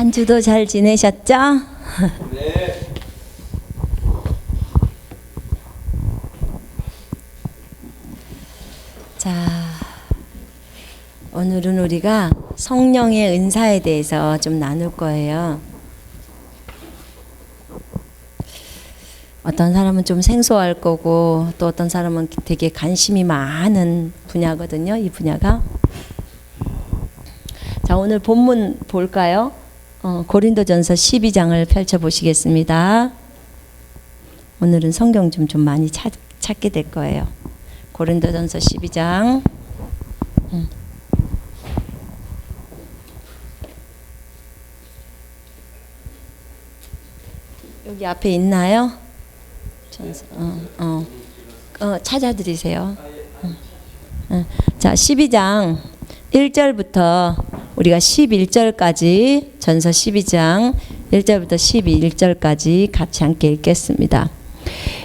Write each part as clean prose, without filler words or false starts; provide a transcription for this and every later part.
한 주도 잘 지내셨죠? 네. 자, 오늘은 우리가 성령의 은사에 대해서 좀 나눌 거예요. 어떤 사람은 좀 생소할 거고 또 어떤 사람은 되게 관심이 많은 분야거든요. 이 분야가. 자, 오늘 본문 볼까요? 고린도전서 12장을 펼쳐보시겠습니다. 오늘은 성경 좀 많이 찾게 될 거예요. 고린도전서 12장. 여기 앞에 있나요? 찾아드리세요. 자, 12장 1절부터 우리가 11절까지 전서 12장 1절부터 11절까지 같이 함께 읽겠습니다.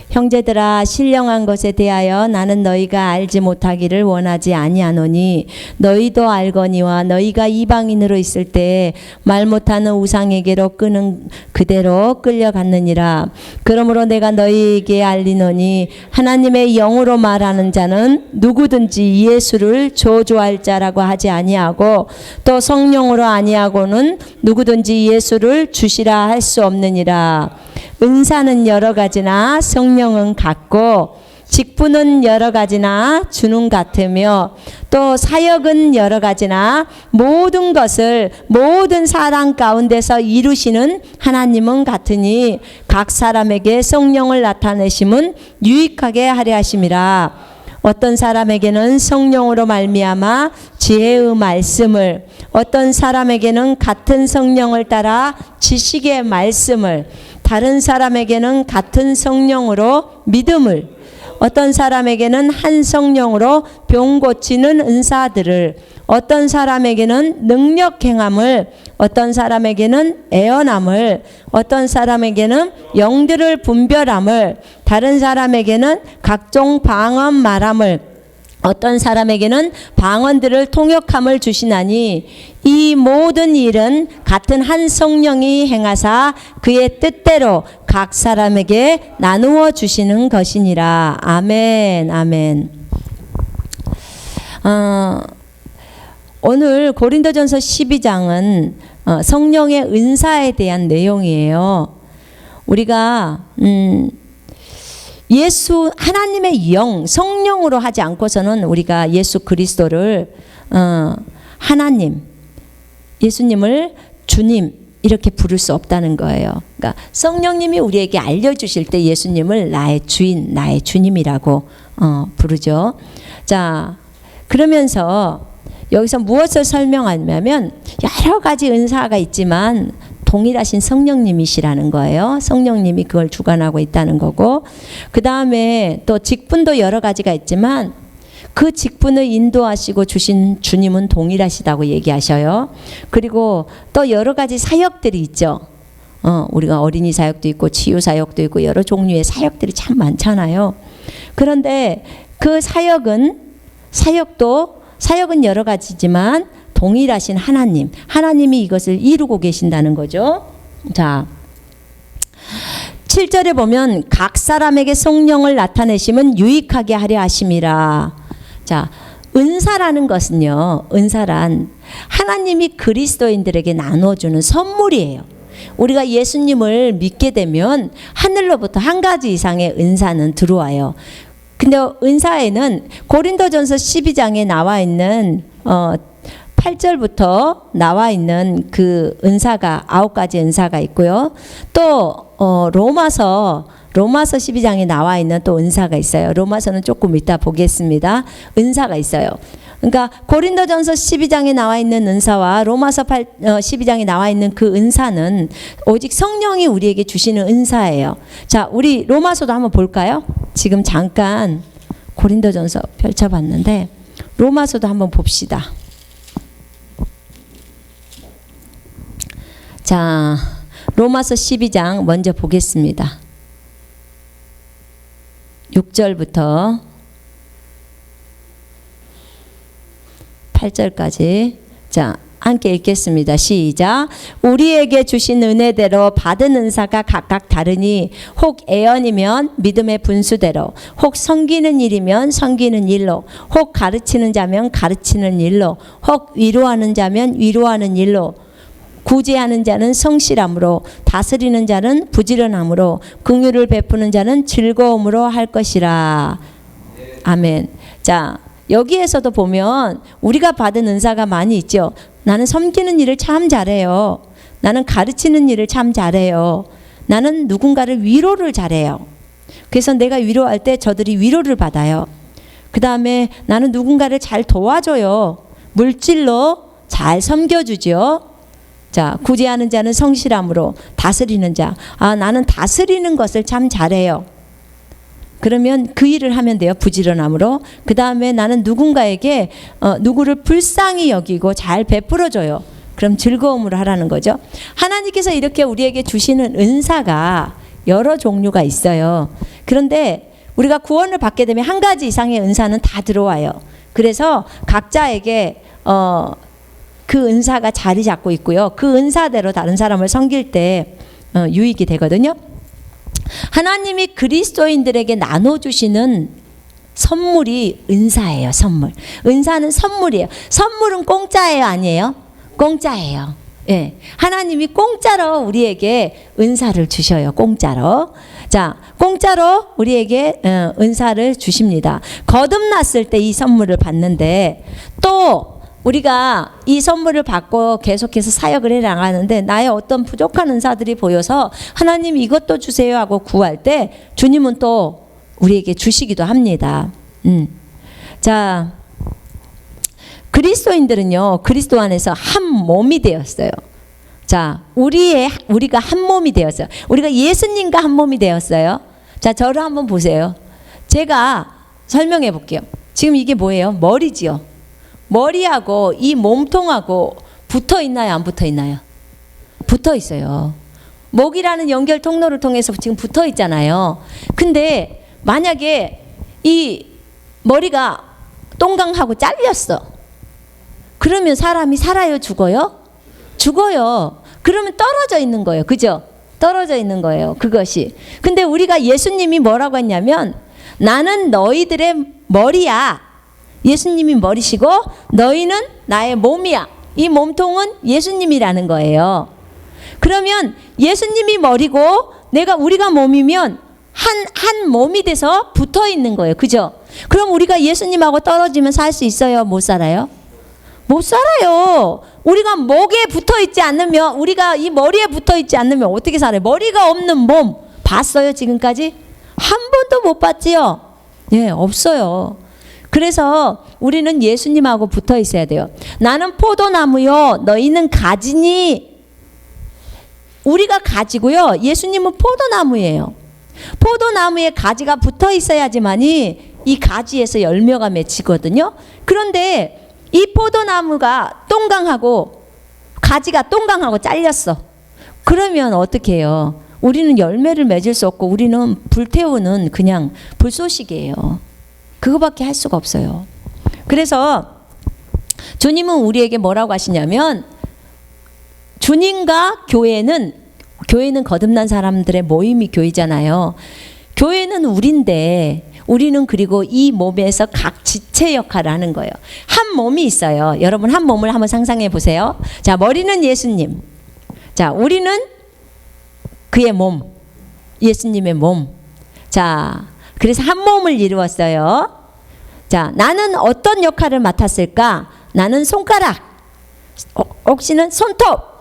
형제들아, 신령한 것에 대하여 나는 너희가 알지 못하기를 원하지 아니하노니 너희도 알거니와 너희가 이방인으로 있을 때 말 못하는 우상에게로 끄는 그대로 끌려갔느니라. 그러므로 내가 너희에게 알리노니 하나님의 영으로 말하는 자는 누구든지 예수를 저주할 자라고 하지 아니하고 또 성령으로 아니하고는 누구든지 예수를 주시라 할 수 없느니라. 은사는 여러 가지나 성령은 같고 직분은 여러 가지나 주는 같으며 또 사역은 여러 가지나 모든 것을 모든 사람 가운데서 이루시는 하나님은 같으니 각 사람에게 성령을 나타내심은 유익하게 하려 하심이라. 어떤 사람에게는 성령으로 말미암아 지혜의 말씀을, 어떤 사람에게는 같은 성령을 따라 지식의 말씀을, 다른 사람에게는 같은 성령으로 믿음을, 어떤 사람에게는 한 성령으로 병 고치는 은사들을, 어떤 사람에게는 능력 행함을, 어떤 사람에게는 애언함을, 어떤 사람에게는 영들을 분별함을, 다른 사람에게는 각종 방언 말함을, 어떤 사람에게는 방언들을 통역함을 주시나니 이 모든 일은 같은 한 성령이 행하사 그의 뜻대로 각 사람에게 나누어 주시는 것이니라. 아멘. 아멘. 오늘 고린도전서 12장은 성령의 은사에 대한 내용이에요. 우리가 예수 하나님의 영 성령으로 하지 않고서는 우리가 예수 그리스도를 하나님, 예수님을 주님 이렇게 부를 수 없다는 거예요. 그러니까 성령님이 우리에게 알려주실 때 예수님을 나의 주인, 나의 주님이라고 부르죠. 자, 그러면서 여기서 무엇을 설명하냐면 여러 가지 은사가 있지만 동일하신 성령님이시라는 거예요. 성령님이 그걸 주관하고 있다는 거고, 그 다음에 또 직분도 여러 가지가 있지만 그 직분을 인도하시고 주신 주님은 동일하시다고 얘기하셔요. 그리고 또 여러 가지 사역들이 있죠. 우리가 어린이 사역도 있고 치유 사역도 있고 여러 종류의 사역들이 참 많잖아요. 그런데 그 사역은 여러 가지지만 동일하신 하나님이 이것을 이루고 계신다는 거죠. 자, 7절에 보면 각 사람에게 성령을 나타내심은 유익하게 하려 하심이라. 자, 은사라는 것은요, 은사란 하나님이 그리스도인들에게 나눠주는 선물이에요. 우리가 예수님을 믿게 되면 하늘로부터 한 가지 이상의 은사는 들어와요. 근데 은사에는 고린도전서 12장에 나와 있는 8절부터 나와 있는 그 은사가 9가지 은사가 있고요. 또 로마서 12장에 나와 있는 또 은사가 있어요. 로마서는 조금 이따 보겠습니다. 은사가 있어요. 그러니까 고린도전서 12장에 나와 있는 은사와 로마서 12장에 나와 있는 그 은사는 오직 성령이 우리에게 주시는 은사예요. 자, 우리 로마서도 한번 볼까요? 지금 잠깐 고린도전서 펼쳐봤는데 로마서도 한번 봅시다. 자, 로마서 12장 먼저 보겠습니다. 6절부터 8절까지. 자, 함께 읽겠습니다. 시작. 우리에게 주신 은혜대로 받은 은사가 각각 다르니 혹 애언이면 믿음의 분수대로, 혹 섬기는 일이면 섬기는 일로, 혹 가르치는 자면 가르치는 일로, 혹 위로하는 자면 위로하는 일로, 구제하는 자는 성실함으로, 다스리는 자는 부지런함으로, 긍휼을 베푸는 자는 즐거움으로 할 것이라. 아멘. 자, 여기에서도 보면 우리가 받은 은사가 많이 있죠. 나는 섬기는 일을 참 잘해요. 나는 가르치는 일을 참 잘해요. 나는 누군가를 위로를 잘해요. 그래서 내가 위로할 때 저들이 위로를 받아요. 그 다음에 나는 누군가를 잘 도와줘요. 물질로 잘 섬겨주죠. 자, 구제하는 자는 성실함으로, 다스리는 자. 아, 나는 다스리는 것을 참 잘해요. 그러면 그 일을 하면 돼요. 부지런함으로. 그 다음에 나는 누군가에게 누구를 불쌍히 여기고 잘 베풀어줘요. 그럼 즐거움으로 하라는 거죠. 하나님께서 이렇게 우리에게 주시는 은사가 여러 종류가 있어요. 그런데 우리가 구원을 받게 되면 한 가지 이상의 은사는 다 들어와요. 그래서 각자에게 그 은사가 자리 잡고 있고요. 그 은사대로 다른 사람을 섬길 때 유익이 되거든요. 하나님이 그리스도인들에게 나눠주시는 선물이 은사예요. 선물. 은사는 선물이에요. 선물은 공짜예요, 아니에요? 공짜예요. 예, 하나님이 공짜로 우리에게 은사를 주셔요. 공짜로. 자, 공짜로 우리에게 은사를 주십니다. 거듭났을 때 이 선물을 받는데, 또 우리가 이 선물을 받고 계속해서 사역을 해 나가는데 나의 어떤 부족한 은사들이 보여서 하나님 이것도 주세요 하고 구할 때 주님은 또 우리에게 주시기도 합니다. 자, 그리스도인들은요, 그리스도 안에서 한 몸이 되었어요. 자, 우리가 한 몸이 되었어요. 우리가 예수님과 한 몸이 되었어요. 자, 저를 한번 보세요. 제가 설명해 볼게요. 지금 이게 뭐예요? 머리지요. 머리하고 이 몸통하고 붙어 있나요? 안 붙어 있나요? 붙어 있어요. 목이라는 연결 통로를 통해서 지금 붙어 있잖아요. 근데 만약에 이 머리가 똥강하고 잘렸어. 그러면 사람이 살아요? 죽어요? 죽어요. 그러면 떨어져 있는 거예요. 그죠? 떨어져 있는 거예요. 그것이. 근데 우리가 예수님이 뭐라고 했냐면 나는 너희들의 머리야. 예수님이 머리시고 너희는 나의 몸이야. 이 몸통은 예수님이라는 거예요. 그러면 예수님이 머리고 우리가 몸이면 한 몸이 돼서 붙어 있는 거예요. 그죠? 그럼 우리가 예수님하고 떨어지면 살 수 있어요? 못 살아요? 못 살아요. 우리가 목에 붙어 있지 않으면, 우리가 이 머리에 붙어 있지 않으면 어떻게 살아요? 머리가 없는 몸 봤어요? 지금까지? 한 번도 못 봤지요? 예, 없어요. 그래서 우리는 예수님하고 붙어 있어야 돼요. 나는 포도나무요, 너희는 가지니. 우리가 가지고요, 예수님은 포도나무예요. 포도나무에 가지가 붙어 있어야지만이 이 가지에서 열매가 맺히거든요. 그런데 이 포도나무가 똥강하고 가지가 똥강하고 잘렸어. 그러면 어떻게 해요? 우리는 열매를 맺을 수 없고 우리는 불태우는 그냥 불쏘시개예요. 그거밖에 할 수가 없어요. 그래서 주님은 우리에게 뭐라고 하시냐면, 주님과 교회는 거듭난 사람들의 모임이 교회잖아요. 교회는 우리인데 우리는 그리고 이 몸에서 각 지체 역할을 하는 거예요. 한 몸이 있어요. 여러분 한 몸을 한번 상상해 보세요. 자, 머리는 예수님. 자, 우리는 그의 몸, 예수님의 몸. 자, 그래서 한 몸을 이루었어요. 자, 나는 어떤 역할을 맡았을까? 나는 손가락, 혹시는 손톱,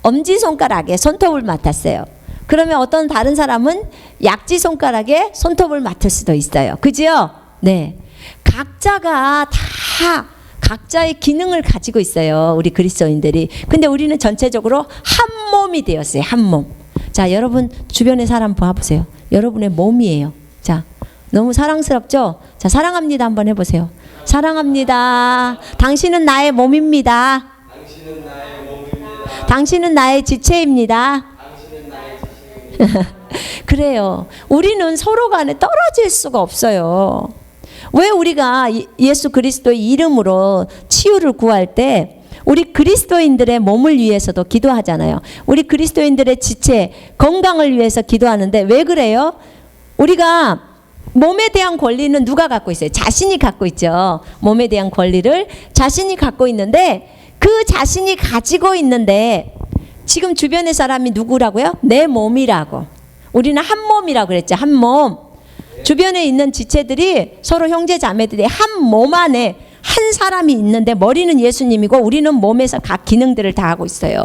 엄지손가락에 손톱을 맡았어요. 그러면 어떤 다른 사람은 약지손가락에 손톱을 맡을 수도 있어요. 그죠? 네. 각자가 다 각자의 기능을 가지고 있어요. 우리 그리스도인들이. 근데 우리는 전체적으로 한 몸이 되었어요. 한 몸. 자, 여러분 주변의 사람 봐보세요. 여러분의 몸이에요. 자, 너무 사랑스럽죠? 자, 사랑합니다 한번 해보세요. 사랑합니다. 당신은 나의 몸입니다. 당신은 나의 몸입니다. 당신은 나의 지체입니다. 당신은 나의 지체입니다. 그래요. 우리는 서로 간에 떨어질 수가 없어요. 왜 우리가 예수 그리스도의 이름으로 치유를 구할 때 우리 그리스도인들의 몸을 위해서도 기도하잖아요. 우리 그리스도인들의 지체, 건강을 위해서 기도하는데 왜 그래요? 우리가 몸에 대한 권리는 누가 갖고 있어요? 자신이 갖고 있죠. 몸에 대한 권리를 자신이 갖고 있는데 그 자신이 가지고 있는데 지금 주변의 사람이 누구라고요? 내 몸이라고. 우리는 한 몸이라고 그랬죠. 한 몸. 주변에 있는 지체들이 서로 형제 자매들이 한 몸 안에 한 사람이 있는데 머리는 예수님이고 우리는 몸에서 각 기능들을 다 하고 있어요.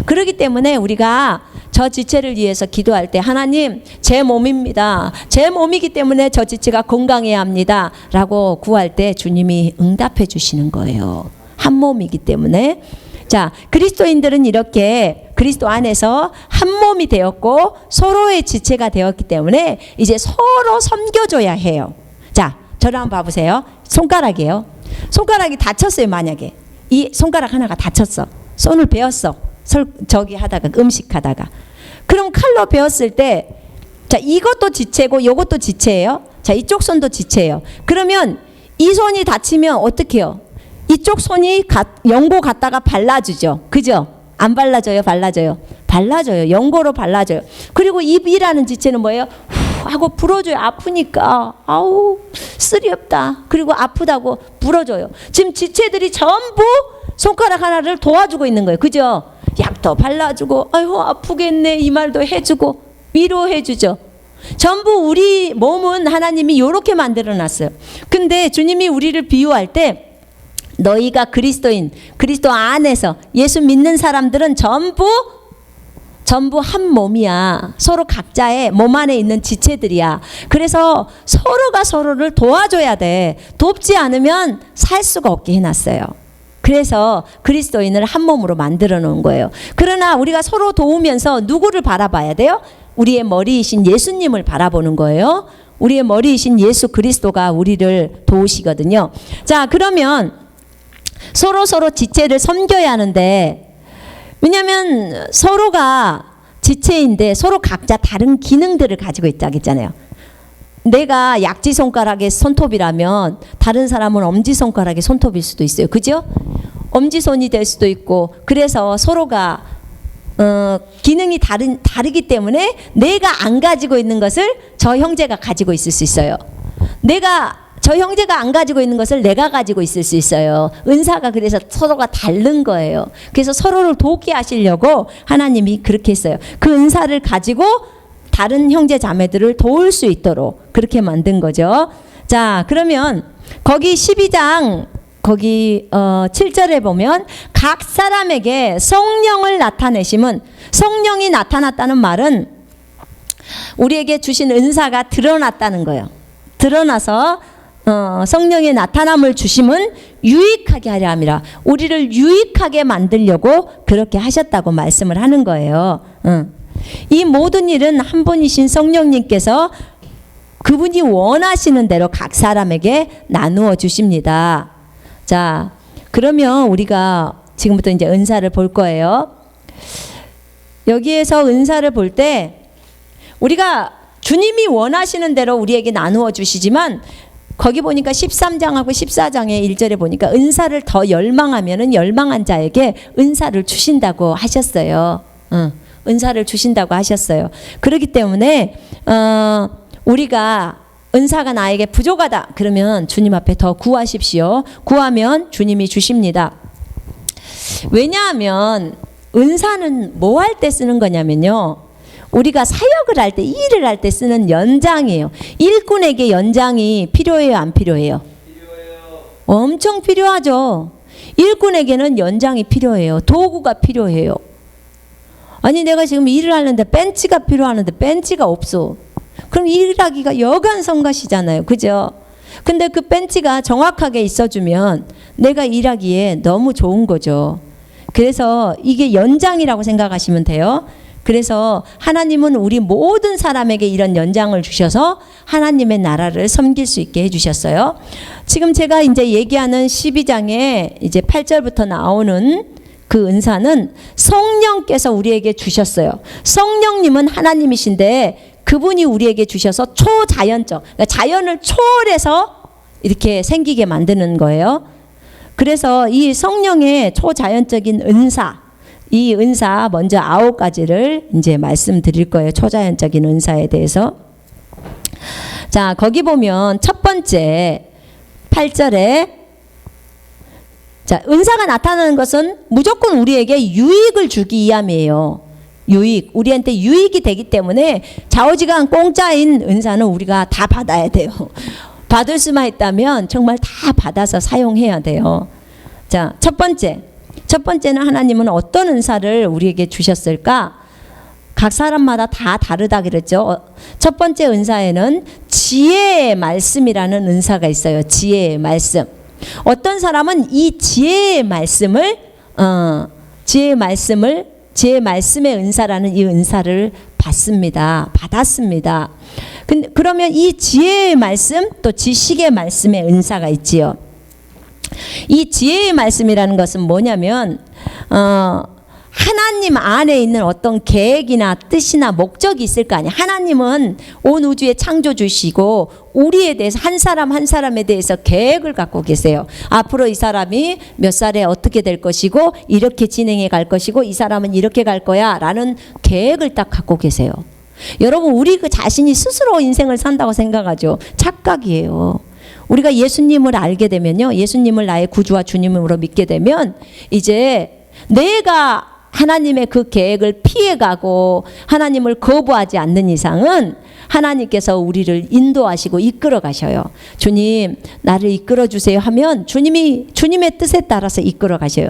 그렇기 때문에 우리가 저 지체를 위해서 기도할 때 하나님 제 몸입니다. 제 몸이기 때문에 저 지체가 건강해야 합니다. 라고 구할 때 주님이 응답해 주시는 거예요. 한 몸이기 때문에. 자, 그리스도인들은 이렇게 그리스도 안에서 한 몸이 되었고 서로의 지체가 되었기 때문에 이제 서로 섬겨줘야 해요. 자, 저를 한번 봐보세요. 손가락이에요. 손가락이 다쳤어요. 만약에 이 손가락 하나가 다쳤어. 손을 베었어. 저기 하다가 음식하다가. 그럼 칼로 베었을 때 자, 이것도 지체고 이것도 지체예요. 자, 이쪽 손도 지체예요. 그러면 이 손이 다치면 어떻게 해요? 이쪽 손이 연고 갖다가 발라주죠. 그죠? 안 발라줘요? 발라줘요? 발라줘요. 연고로 발라줘요. 그리고 입이라는 지체는 뭐예요? 후 하고 불어줘요. 아프니까. 아우 쓸이 없다. 그리고 아프다고 불어줘요. 지금 지체들이 전부 손가락 하나를 도와주고 있는 거예요. 그죠? 약도 발라주고 아유 아프겠네 이 말도 해주고 위로해주죠. 전부 우리 몸은 하나님이 이렇게 만들어놨어요. 근데 주님이 우리를 비유할 때 너희가 그리스도인, 그리스도 안에서 예수 믿는 사람들은 전부 한 몸이야. 서로 각자의 몸 안에 있는 지체들이야. 그래서 서로가 서로를 도와줘야 돼. 돕지 않으면 살 수가 없게 해놨어요. 그래서 그리스도인을 한 몸으로 만들어 놓은 거예요. 그러나 우리가 서로 도우면서 누구를 바라봐야 돼요? 우리의 머리이신 예수님을 바라보는 거예요. 우리의 머리이신 예수 그리스도가 우리를 도우시거든요. 자, 그러면 서로 지체를 섬겨야 하는데 왜냐하면 서로가 지체인데 서로 각자 다른 기능들을 가지고 있다고 했잖아요. 내가 약지손가락의 손톱이라면 다른 사람은 엄지손가락의 손톱일 수도 있어요. 그죠? 엄지손이 될 수도 있고 그래서 서로가 기능이 다르기 때문에 내가 안 가지고 있는 것을 저 형제가 가지고 있을 수 있어요. 저 형제가 안 가지고 있는 것을 내가 가지고 있을 수 있어요. 은사가 그래서 서로가 다른 거예요. 그래서 서로를 돕게 하시려고 하나님이 그렇게 했어요. 그 은사를 가지고 다른 형제 자매들을 도울 수 있도록 그렇게 만든 거죠. 자, 그러면 거기 12장 거기 7절에 보면 각 사람에게 성령을 나타내심은 성령이 나타났다는 말은 우리에게 주신 은사가 드러났다는 거예요. 드러나서 성령의 나타남을 주심은 유익하게 하려 함이라. 우리를 유익하게 만들려고 그렇게 하셨다고 말씀을 하는 거예요. 이 모든 일은 한 분이신 성령님께서 그분이 원하시는 대로 각 사람에게 나누어 주십니다. 자, 그러면 우리가 지금부터 이제 은사를 볼 거예요. 여기에서 은사를 볼 때 우리가 주님이 원하시는 대로 우리에게 나누어 주시지만 거기 보니까 13장하고 14장의 1절에 보니까 은사를 더 열망하면은 열망한 자에게 은사를 주신다고 하셨어요. 은사를 주신다고 하셨어요. 그렇기 때문에 우리가 은사가 나에게 부족하다 그러면 주님 앞에 더 구하십시오. 구하면 주님이 주십니다. 왜냐하면 은사는 뭐 할 때 쓰는 거냐면요. 우리가 사역을 할 때, 일을 할 때 쓰는 연장이에요. 일꾼에게 연장이 필요해요, 안 필요해요? 필요해요. 엄청 필요하죠. 일꾼에게는 연장이 필요해요. 도구가 필요해요. 아니 내가 지금 일을 하는데 벤치가 필요하는데 벤치가 없어. 그럼 일하기가 여간 성가시잖아요. 그죠? 근데 그 벤치가 정확하게 있어주면 내가 일하기에 너무 좋은 거죠. 그래서 이게 연장이라고 생각하시면 돼요. 그래서 하나님은 우리 모든 사람에게 이런 연장을 주셔서 하나님의 나라를 섬길 수 있게 해주셨어요. 지금 제가 이제 얘기하는 12장에 이제 8절부터 나오는 그 은사는 성령께서 우리에게 주셨어요. 성령님은 하나님이신데 그분이 우리에게 주셔서 초자연적, 그러니까 자연을 초월해서 이렇게 생기게 만드는 거예요. 그래서 이 성령의 초자연적인 은사, 이 은사 먼저 9가지를 이제 말씀드릴 거예요. 초자연적인 은사에 대해서. 자, 거기 보면 첫 번째 8절에 자, 은사가 나타나는 것은 무조건 우리에게 유익을 주기 위함이에요. 유익, 우리한테 유익이 되기 때문에 좌우지간 공짜인 은사는 우리가 다 받아야 돼요. 받을 수만 있다면 정말 다 받아서 사용해야 돼요. 자, 첫 번째는 하나님은 어떤 은사를 우리에게 주셨을까? 각 사람마다 다 다르다 그랬죠. 첫 번째 은사에는 지혜의 말씀이라는 은사가 있어요. 지혜의 말씀. 어떤 사람은 이 지혜의 말씀의 은사라는 이 은사를 받았습니다. 그러면 이 지혜의 말씀 또 지식의 말씀의 은사가 있지요. 이 지혜의 말씀이라는 것은 뭐냐면 하나님 안에 있는 어떤 계획이나 뜻이나 목적이 있을 거 아니에요. 하나님은 온 우주의 창조주시고 우리에 대해서 한 사람 한 사람에 대해서 계획을 갖고 계세요. 앞으로 이 사람이 몇 살에 어떻게 될 것이고 이렇게 진행해 갈 것이고 이 사람은 이렇게 갈 거야 라는 계획을 딱 갖고 계세요. 여러분, 우리 그 자신이 스스로 인생을 산다고 생각하죠. 착각이에요. 우리가 예수님을 알게 되면요, 예수님을 나의 구주와 주님으로 믿게 되면 이제 내가 하나님의 그 계획을 피해가고 하나님을 거부하지 않는 이상은 하나님께서 우리를 인도하시고 이끌어 가셔요. 주님, 나를 이끌어 주세요 하면 주님의 뜻에 따라서 이끌어 가셔요.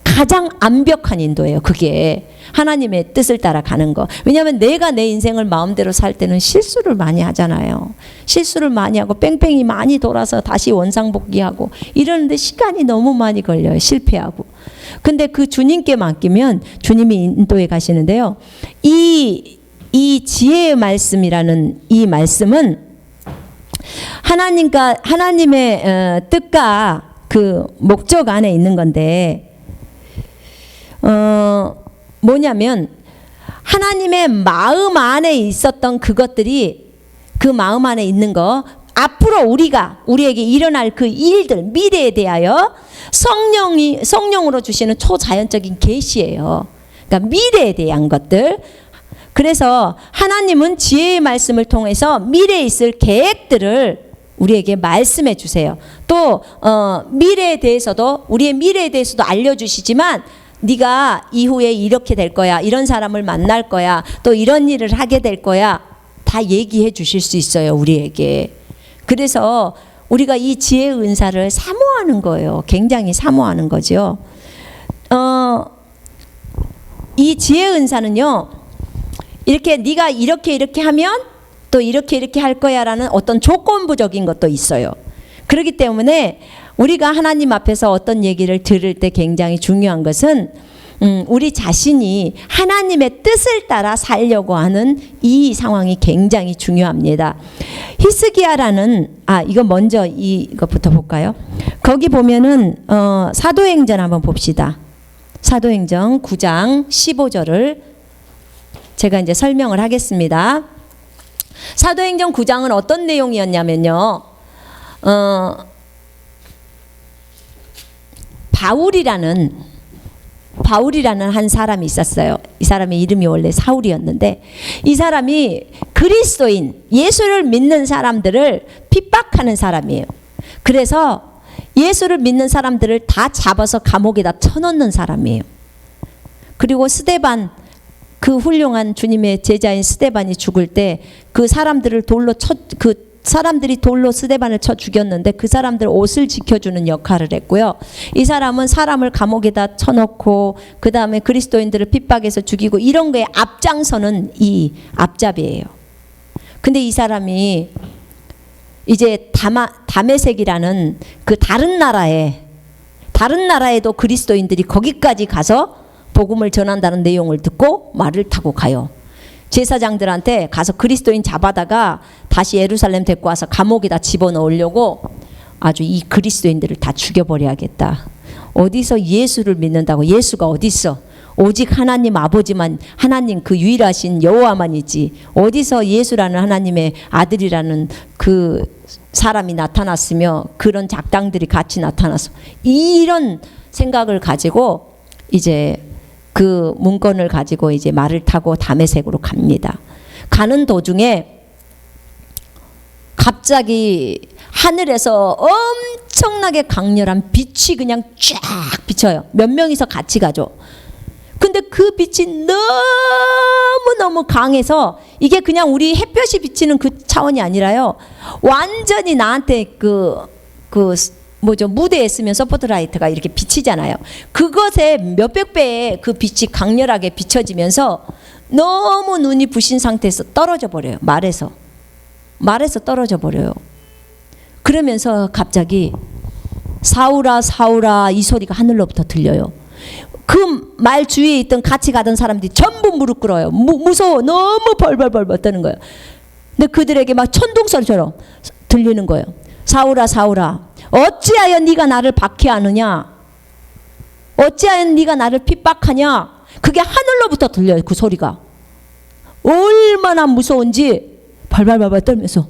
가장 완벽한 인도예요. 그게 하나님의 뜻을 따라 가는 거. 왜냐하면 내가 내 인생을 마음대로 살 때는 실수를 많이 하잖아요. 실수를 많이 하고 뺑뺑이 많이 돌아서 다시 원상복귀하고 이러는데 시간이 너무 많이 걸려요. 실패하고. 근데 그 주님께 맡기면 주님이 인도해 가시는데요. 이 지혜의 말씀이라는 이 말씀은 하나님의 뜻과 그 목적 안에 있는 건데 뭐냐면 하나님의 마음 안에 있었던 그것들이 그 마음 안에 있는 거 앞으로 우리에게 일어날 그 일들 미래에 대하여 성령으로 주시는 초자연적인 계시예요. 그러니까 미래에 대한 것들. 그래서 하나님은 지혜의 말씀을 통해서 미래에 있을 계획들을 우리에게 말씀해 주세요. 또 우리의 미래에 대해서도 알려주시지만 네가 이후에 이렇게 될 거야. 이런 사람을 만날 거야. 또 이런 일을 하게 될 거야. 다 얘기해 주실 수 있어요. 우리에게. 그래서 우리가 이 지혜의 은사를 사모하는 거예요. 굉장히 사모하는 거죠. 이 지혜의 은사는요. 이렇게 네가 이렇게 하면 또 이렇게 할 거야라는 어떤 조건부적인 것도 있어요. 그렇기 때문에 우리가 하나님 앞에서 어떤 얘기를 들을 때 굉장히 중요한 것은 우리 자신이 하나님의 뜻을 따라 살려고 하는 이 상황이 굉장히 중요합니다. 히스기야라는 이거 먼저 이것부터 볼까요? 거기 보면은 사도행전 한번 봅시다. 사도행전 9장 15절을 제가 이제 설명을 하겠습니다. 사도행전 9장은 어떤 내용이었냐면요. 바울이라는 한 사람이 있었어요. 이 사람의 이름이 원래 사울이었는데 이 사람이 그리스도인 예수를 믿는 사람들을 핍박하는 사람이에요. 그래서 예수를 믿는 사람들을 다 잡아서 감옥에다 쳐넣는 사람이에요. 그리고 스데반, 그 훌륭한 주님의 제자인 스데반이 죽을 때 그 사람들이 돌로 스데반을 쳐 죽였는데 그 사람들 옷을 지켜주는 역할을 했고요. 이 사람은 사람을 감옥에다 쳐넣고 그 다음에 그리스도인들을 핍박해서 죽이고 이런 거에 앞장서는 이 앞잡이에요. 근데 이 사람이 이제 다메섹이라는 그 다른 나라에도 그리스도인들이 거기까지 가서 복음을 전한다는 내용을 듣고 말을 타고 가요. 제사장들한테 가서 그리스도인 잡아다가 다시 예루살렘 데리고 와서 감옥에다 집어넣으려고 아주 이 그리스도인들을 다 죽여버려야겠다. 어디서 예수를 믿는다고? 예수가 어디 있어? 오직 하나님 아버지만, 하나님 그 유일하신 여호와만이지 어디서 예수라는 하나님의 아들이라는 그 사람이 나타났으며 그런 작당들이 같이 나타났어. 이런 생각을 가지고 이제 그 문건을 가지고 이제 말을 타고 다메섹으로 갑니다. 가는 도중에 갑자기 하늘에서 엄청나게 강렬한 빛이 그냥 쫙 비쳐요. 몇 명이서 같이 가죠. 근데 그 빛이 너무너무 강해서 이게 그냥 우리 햇볕이 비치는 그 차원이 아니라요. 완전히 나한테 무대에 쓰면 서포트라이트가 이렇게 비치잖아요. 그것에 몇백 배의 그 빛이 강렬하게 비춰지면서 너무 눈이 부신 상태에서 떨어져 버려요. 말에서 떨어져 버려요. 그러면서 갑자기 사울아 사울아 이 소리가 하늘로부터 들려요. 그 말 주위에 있던 같이 가던 사람들이 전부 무릎 꿇어요. 무서워. 너무 벌벌벌 떠는 거예요. 근데 그들에게 막 천둥소리처럼 들리는 거예요. 사울아 사울아 어찌하여 네가 나를 박해하느냐, 어찌하여 네가 나를 핍박하냐. 그게 하늘로부터 들려요. 그 소리가 얼마나 무서운지 발발발발 떨면서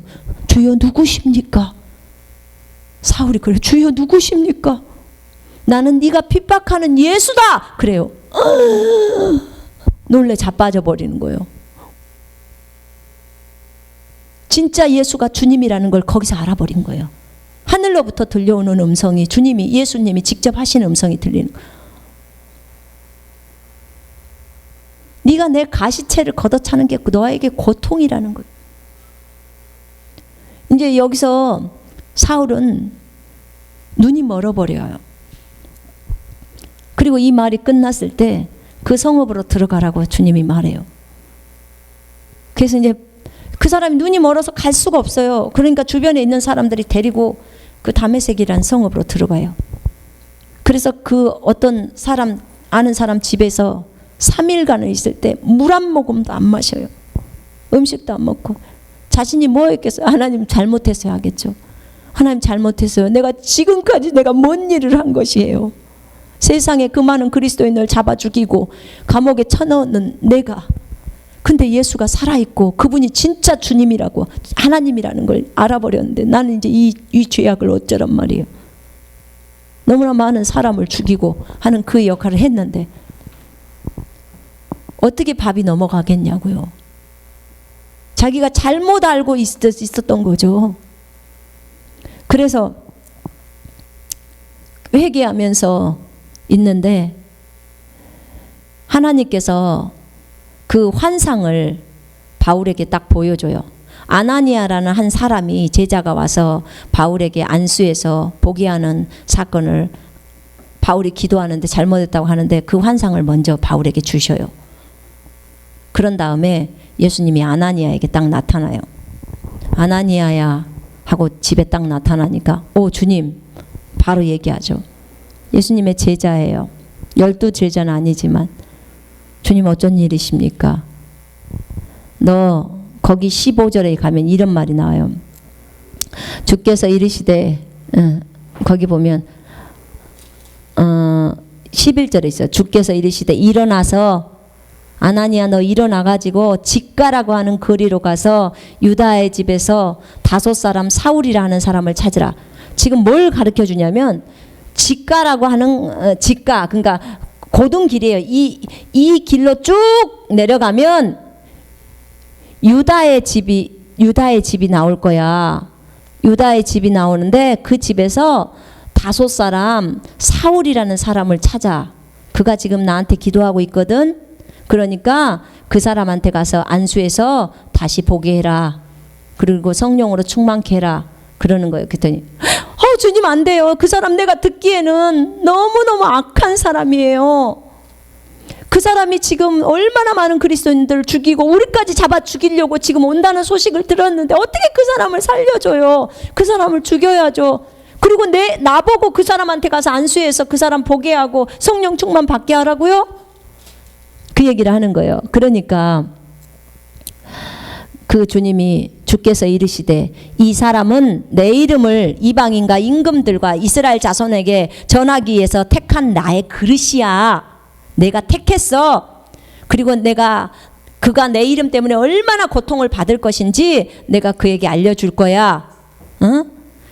주여 누구십니까? 사울이 그래, 주여 누구십니까? 나는 네가 핍박하는 예수다 그래요. 놀래 자빠져 버리는 거예요. 진짜 예수가 주님이라는 걸 거기서 알아버린 거예요. 하늘로부터 들려오는 음성이 주님이, 예수님이 직접 하시는 음성이 들리는 거예요. 네가 내 가시체를 걷어차는 게 너에게 고통이라는 거예요. 이제 여기서 사울은 눈이 멀어버려요. 그리고 이 말이 끝났을 때 그 성읍으로 들어가라고 주님이 말해요. 그래서 이제 그 사람이 눈이 멀어서 갈 수가 없어요. 그러니까 주변에 있는 사람들이 데리고 그 다메섹이라는 성읍으로 들어가요. 그래서 그 어떤 사람, 아는 사람 집에서 3일간을 있을 때 물 한 모금도 안 마셔요. 음식도 안 먹고. 자신이 뭐 했겠어요? 하나님 잘못했어요 하겠죠. 하나님 잘못했어요. 내가 지금까지 내가 뭔 일을 한 것이에요. 세상에 그 많은 그리스도인을 잡아 죽이고 감옥에 쳐넣는 내가. 근데 예수가 살아있고 그분이 진짜 주님이라고, 하나님이라는 걸 알아버렸는데 나는 이제 이 죄악을 어쩌란 말이에요. 너무나 많은 사람을 죽이고 하는 그 역할을 했는데 어떻게 밥이 넘어가겠냐고요. 자기가 잘못 알고 있었던 거죠. 그래서 회개하면서 있는데 하나님께서 그 환상을 바울에게 딱 보여줘요. 아나니아라는 한 사람이, 제자가 와서 바울에게 안수해서 보게 하는 사건을, 바울이 기도하는데 잘못했다고 하는데 그 환상을 먼저 바울에게 주셔요. 그런 다음에 예수님이 아나니아에게 딱 나타나요. 아나니아야 하고 집에 딱 나타나니까 오 주님, 바로 얘기하죠. 예수님의 제자예요. 12 제자는 아니지만 주님 어쩐 일이십니까? 너 거기 15절에 가면 이런 말이 나와요. 주께서 이르시되, 거기 보면 11절에 있어요. 주께서 이르시되 일어나서, 아나니아 너 일어나가지고 직가라고 하는 거리로 가서 유다의 집에서 5 사람 사울이라는 사람을 찾으라. 지금 뭘 가르쳐 주냐면 직가라고 하는 직가, 그러니까 고등길이에요. 이 길로 쭉 내려가면 유다의 집이 나올 거야. 유다의 집이 나오는데 그 집에서 5 사람 사울이라는 사람을 찾아. 그가 지금 나한테 기도하고 있거든. 그러니까 그 사람한테 가서 안수해서 다시 보게 해라. 그리고 성령으로 충만케 해라. 그러는 거예요. 그랬더니 주님 안 돼요. 그 사람 내가 듣기에는 너무너무 악한 사람이에요. 그 사람이 지금 얼마나 많은 그리스도인들을 죽이고 우리까지 잡아 죽이려고 지금 온다는 소식을 들었는데 어떻게 그 사람을 살려줘요. 그 사람을 죽여야죠. 그리고 나보고 그 사람한테 가서 안수해서 그 사람 보게 하고 성령 충만 받게 하라고요? 그 얘기를 하는 거예요. 그러니까 그 주님이, 주께서 이르시되 이 사람은 내 이름을 이방인과 임금들과 이스라엘 자손에게 전하기 위해서 택한 나의 그릇이야. 내가 택했어. 그리고 그가 내 이름 때문에 얼마나 고통을 받을 것인지 내가 그에게 알려줄 거야.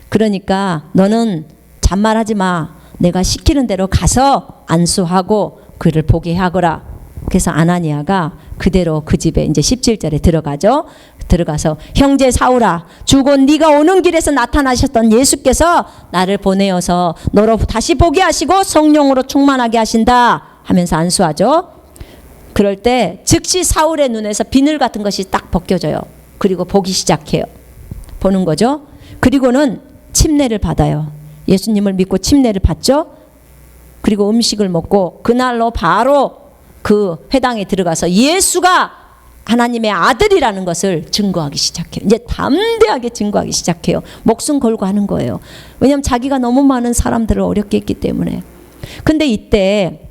그러니까 너는 잔말하지 마. 내가 시키는 대로 가서 안수하고 그를 보게 하거라. 그래서 아나니아가 그대로 그 집에 이제 17절에 들어가죠. 들어가서 형제 사울아, 주곧 네가 오는 길에서 나타나셨던 예수께서 나를 보내어서 너로 다시 보게 하시고 성령으로 충만하게 하신다 하면서 안수하죠. 그럴 때 즉시 사울의 눈에서 비늘 같은 것이 딱 벗겨져요. 그리고 보기 시작해요. 보는 거죠. 그리고는 침례를 받아요. 예수님을 믿고 침례를 받죠. 그리고 음식을 먹고 그날로 바로 그 회당에 들어가서 예수가 하나님의 아들이라는 것을 증거하기 시작해요. 이제 담대하게 증거하기 시작해요. 목숨 걸고 하는 거예요. 왜냐하면 자기가 너무 많은 사람들을 어렵게 했기 때문에. 근데 이때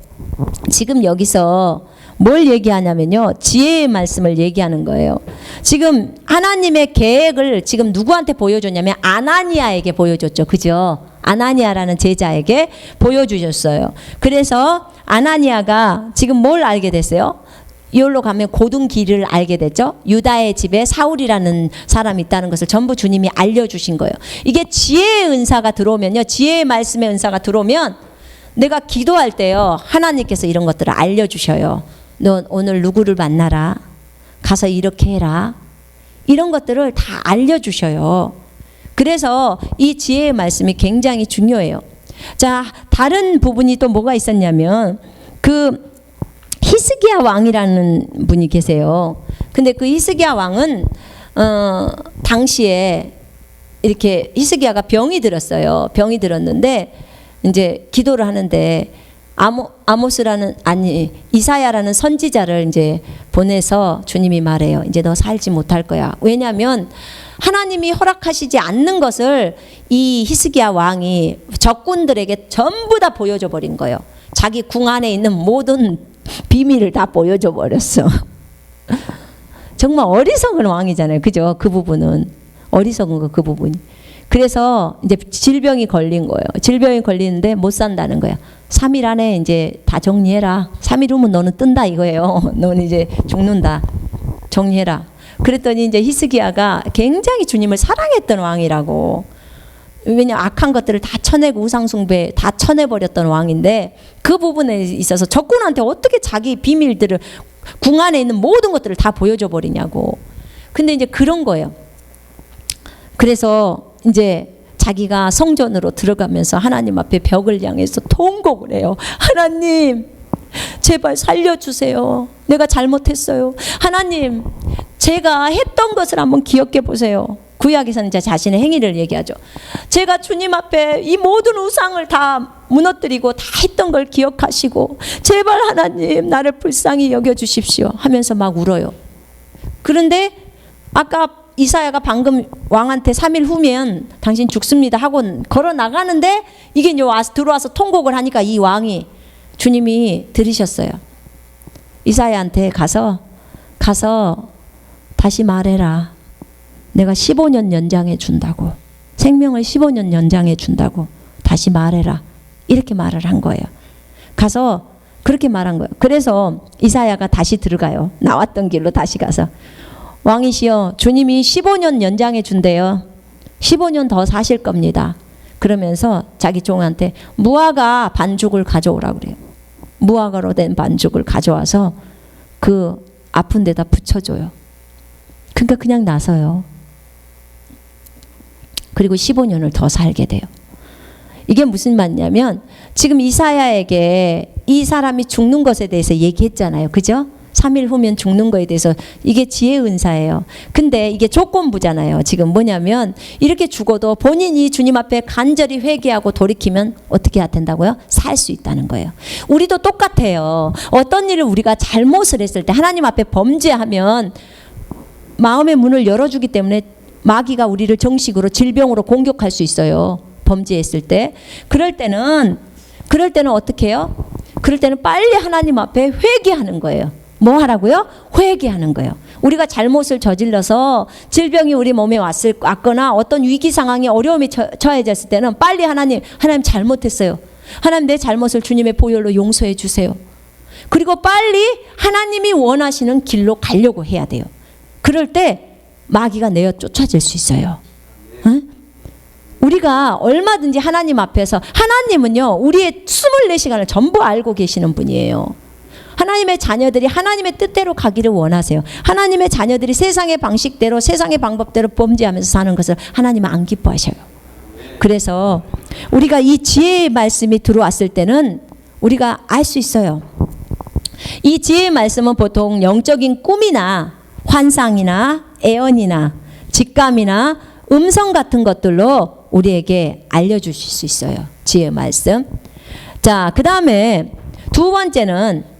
지금 여기서 뭘 얘기하냐면요, 지혜의 말씀을 얘기하는 거예요. 지금 하나님의 계획을 지금 누구한테 보여줬냐면 아나니아에게 보여줬죠. 그죠? 아나니아라는 제자에게 보여주셨어요. 그래서 아나니아가 지금 뭘 알게 됐어요? 이홀로 가면 고든 길을 알게 됐죠. 유다의 집에 사울이라는 사람이 있다는 것을 전부 주님이 알려주신 거예요. 이게 지혜의 은사가 들어오면요, 지혜의 말씀의 은사가 들어오면 내가 기도할 때요, 하나님께서 이런 것들을 알려주셔요. 너 오늘 누구를 만나라, 가서 이렇게 해라, 이런 것들을 다 알려주셔요. 그래서 이 지혜의 말씀이 굉장히 중요해요. 자, 다른 부분이 또 뭐가 있었냐면 그 히스기야 왕이라는 분이 계세요. 근데 그 히스기야 왕은 당시에 이렇게 히스기야가 병이 들었어요. 병이 들었는데 이제 기도를 하는데 이사야라는 선지자를 이제 보내서 주님이 말해요. 이제 너 살지 못할 거야. 왜냐하면 하나님이 허락하시지 않는 것을 이 히스기야 왕이 적군들에게 전부 다 보여줘 버린 거예요. 자기 궁 안에 있는 모든 비밀을 다 보여줘 버렸어. 정말 어리석은 왕이잖아요. 그죠? 그 부분은 어리석은 거, 그 부분이. 그래서 이제 질병이 걸린 거예요. 질병이 걸리는데 못 산다는 거야. 3일 안에 이제 다 정리해라. 3일 후면 너는 뜬다 이거예요. 너는 이제 죽는다. 정리해라. 그랬더니 이제 히스기야가 굉장히 주님을 사랑했던 왕이라고. 왜냐 악한 것들을 다 쳐내고 우상숭배 다 쳐내버렸던 왕인데 그 부분에 있어서 적군한테 어떻게 자기 비밀들을 궁 안에 있는 모든 것들을 다 보여줘 버리냐고. 근데 이제 그런 거예요. 그래서 이제 자기가 성전으로 들어가면서 하나님 앞에 벽을 향해서 통곡을 해요. 하나님 제발 살려주세요. 내가 잘못했어요. 하나님 제가 했던 것을 한번 기억해 보세요. 구약에서는 이제 자신의 행위를 얘기하죠. 제가 주님 앞에 이 모든 우상을 다 무너뜨리고 다 했던 걸 기억하시고 제발 하나님 나를 불쌍히 여겨주십시오 하면서 막 울어요. 그런데 아까 이사야가 방금 왕한테 3일 후면 당신 죽습니다 하고 걸어 나가는데 이게 이제 들어와서 통곡을 하니까 이 왕이 주님이 들으셨어요. 이사야한테 가서 다시 말해라. 내가 15년 연장해 준다고. 생명을 15년 연장해 준다고. 다시 말해라. 이렇게 말을 한 거예요. 가서 그렇게 말한 거예요. 그래서 이사야가 다시 들어가요. 나왔던 길로 다시 가서 왕이시여 주님이 15년 연장해 준대요. 15년 더 사실 겁니다. 그러면서 자기 종한테 무화과 반죽을 가져오라고 그래요. 무화과로 된 반죽을 가져와서 그 아픈 데다 붙여줘요. 그러니까 그냥 나서요. 그리고 15년을 더 살게 돼요. 이게 무슨 말이냐면 지금 이사야에게 이 사람이 죽는 것에 대해서 얘기했잖아요. 그죠? 3일 후면 죽는 거에 대해서 이게 지혜 은사예요. 근데 이게 조건부잖아요. 지금 뭐냐면 이렇게 죽어도 본인이 주님 앞에 간절히 회개하고 돌이키면 어떻게 해야 된다고요? 살 수 있다는 거예요. 우리도 똑같아요. 어떤 일을 우리가 잘못을 했을 때 하나님 앞에 범죄하면 마음의 문을 열어주기 때문에 마귀가 우리를 정식으로 질병으로 공격할 수 있어요. 범죄했을 때. 그럴 때는 어떻게 해요? 그럴 때는 빨리 하나님 앞에 회개하는 거예요. 뭐 하라고요? 회개하는 거예요. 우리가 잘못을 저질러서 질병이 우리 몸에 왔거나 어떤 위기 상황에 어려움이 처해졌을 때는 빨리 하나님 잘못했어요. 하나님 내 잘못을 주님의 보혈로 용서해 주세요. 그리고 빨리 하나님이 원하시는 길로 가려고 해야 돼요. 그럴 때 마귀가 내어 쫓아질 수 있어요. 응? 우리가 얼마든지 하나님 앞에서, 하나님은요 우리의 24시간을 전부 알고 계시는 분이에요. 하나님의 자녀들이 하나님의 뜻대로 가기를 원하세요. 하나님의 자녀들이 세상의 방식대로, 세상의 방법대로 범죄하면서 사는 것을 하나님은 안 기뻐하셔요. 그래서 우리가 이 지혜의 말씀이 들어왔을 때는 우리가 알 수 있어요. 이 지혜의 말씀은 보통 영적인 꿈이나 환상이나 애언이나 직감이나 음성 같은 것들로 우리에게 알려주실 수 있어요. 지혜의 말씀. 자, 그 다음에 두 번째는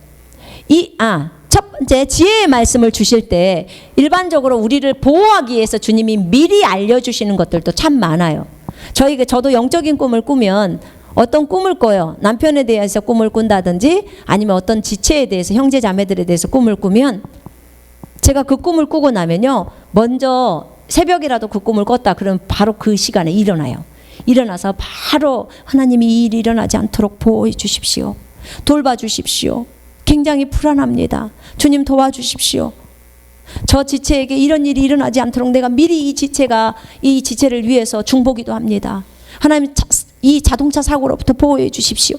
첫 번째 지혜의 말씀을 주실 때 일반적으로 우리를 보호하기 위해서 주님이 미리 알려주시는 것들도 참 많아요. 저도 영적인 꿈을 꾸면 어떤 꿈을 꿔요. 남편에 대해서 꿈을 꾼다든지 아니면 어떤 지체에 대해서, 형제 자매들에 대해서 꿈을 꾸면 제가 그 꿈을 꾸고 나면요, 먼저 새벽이라도 그 꿈을 꿨다 그러면 바로 그 시간에 일어나요. 일어나서 바로 하나님이 이 일이 일어나지 않도록 보호해 주십시오. 돌봐 주십시오. 굉장히 불안합니다. 주님 도와주십시오. 저 지체에게 이런 일이 일어나지 않도록 내가 미리 이 지체를 위해서 중보기도 합니다. 하나님, 이 자동차 사고로부터 보호해 주십시오.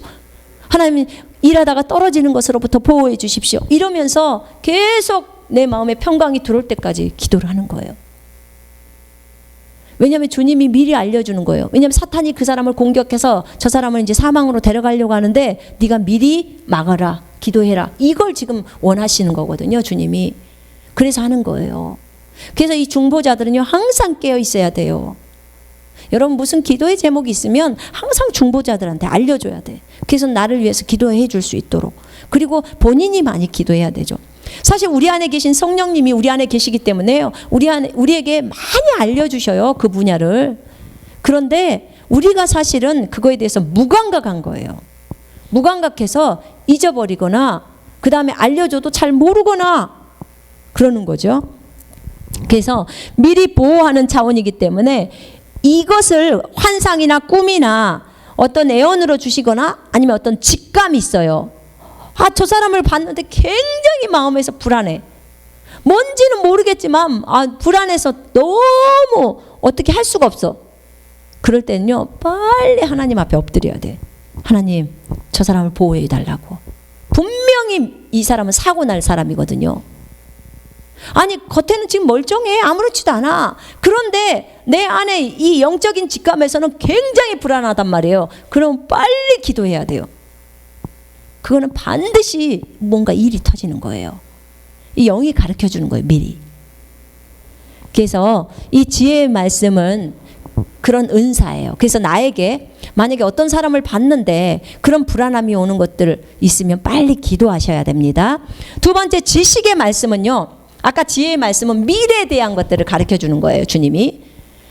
하나님, 일하다가 떨어지는 것으로부터 보호해 주십시오. 이러면서 계속 내 마음에 평강이 들어올 때까지 기도를 하는 거예요. 왜냐하면 주님이 미리 알려주는 거예요. 왜냐하면 사탄이 그 사람을 공격해서 저 사람을 이제 사망으로 데려가려고 하는데 네가 미리 막아라, 기도해라. 이걸 지금 원하시는 거거든요, 주님이. 그래서 하는 거예요. 그래서 이 중보자들은요, 항상 깨어 있어야 돼요. 여러분, 무슨 기도의 제목이 있으면 항상 중보자들한테 알려줘야 돼. 그래서 나를 위해서 기도해 줄 수 있도록. 그리고 본인이 많이 기도해야 되죠. 사실 우리 안에 계신 성령님이 우리 안에 계시기 때문에요, 우리에게 많이 알려주셔요, 그 분야를. 그런데 우리가 사실은 그거에 대해서 무감각한 거예요. 무감각해서 잊어버리거나 그 다음에 알려줘도 잘 모르거나 그러는 거죠. 그래서 미리 보호하는 차원이기 때문에 이것을 환상이나 꿈이나 어떤 애언으로 주시거나 아니면 어떤 직감이 있어요. 저 사람을 봤는데 굉장히 마음에서 불안해. 뭔지는 모르겠지만 불안해서 너무 어떻게 할 수가 없어. 그럴 때는요, 빨리 하나님 앞에 엎드려야 돼. 하나님, 저 사람을 보호해 달라고. 분명히 이 사람은 사고 날 사람이거든요. 아니, 겉에는 지금 멀쩡해, 아무렇지도 않아. 그런데 내 안에 이 영적인 직감에서는 굉장히 불안하단 말이에요. 그럼 빨리 기도해야 돼요. 그거는 반드시 뭔가 일이 터지는 거예요. 이 영이 가르쳐 주는 거예요, 미리. 그래서 이 지혜의 말씀은 그런 은사예요. 그래서 나에게 만약에 어떤 사람을 봤는데 그런 불안함이 오는 것들 있으면 빨리 기도하셔야 됩니다. 두 번째, 지식의 말씀은요, 아까 지혜의 말씀은 미래에 대한 것들을 가르쳐 주는 거예요, 주님이.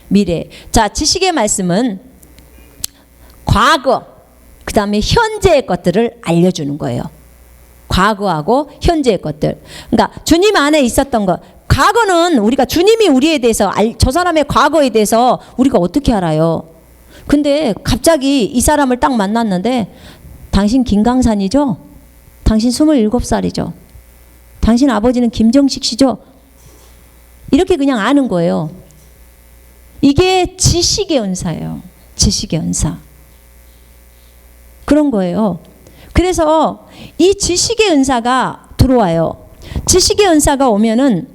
미래. 자, 지식의 말씀은 과거, 그 다음에 현재의 것들을 알려주는 거예요. 과거하고 현재의 것들. 그러니까 주님 안에 있었던 것. 과거는 우리가, 주님이 우리에 대해서, 저 사람의 과거에 대해서 우리가 어떻게 알아요? 근데 갑자기 이 사람을 딱 만났는데, 당신 김강산이죠? 당신 27살이죠? 당신 아버지는 김정식 씨죠? 이렇게 그냥 아는 거예요. 이게 지식의 은사예요. 지식의 은사. 그런 거예요. 그래서 이 지식의 은사가 들어와요. 지식의 은사가 오면은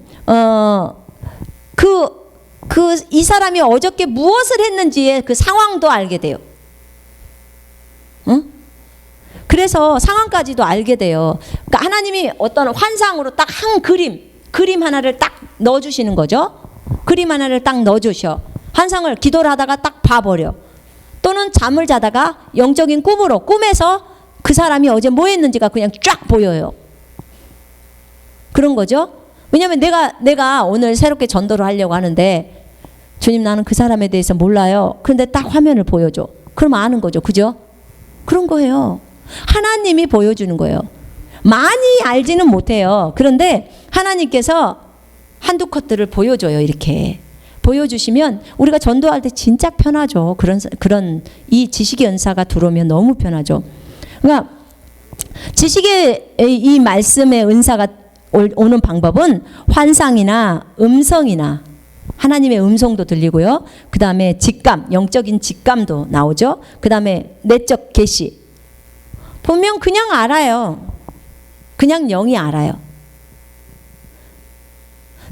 이 사람이 어저께 무엇을 했는지의 그 상황도 알게 돼요. 응? 그래서 상황까지도 알게 돼요. 그러니까 하나님이 어떤 환상으로 딱 한 그림 하나를 딱 넣어주시는 거죠. 그림 하나를 딱 넣어주셔. 환상을 기도를 하다가 딱 봐버려. 또는 잠을 자다가 영적인 꿈에서 그 사람이 어제 뭐 했는지가 그냥 쫙 보여요. 그런 거죠. 왜냐하면 내가 오늘 새롭게 전도를 하려고 하는데, 주님, 나는 그 사람에 대해서 몰라요. 그런데 딱 화면을 보여줘. 그럼 아는 거죠. 그죠? 그런 거예요. 하나님이 보여주는 거예요. 많이 알지는 못해요. 그런데 하나님께서 한두 컷들을 보여줘요. 이렇게 보여주시면 우리가 전도할 때 진짜 편하죠. 그런 이 지식의 은사가 들어오면 너무 편하죠. 그러니까 지식의 이 말씀의 은사가 오는 방법은 환상이나 음성이나 하나님의 음성도 들리고요. 그 다음에 직감, 영적인 직감도 나오죠. 그 다음에 내적 계시. 보면 그냥 알아요. 그냥 영이 알아요.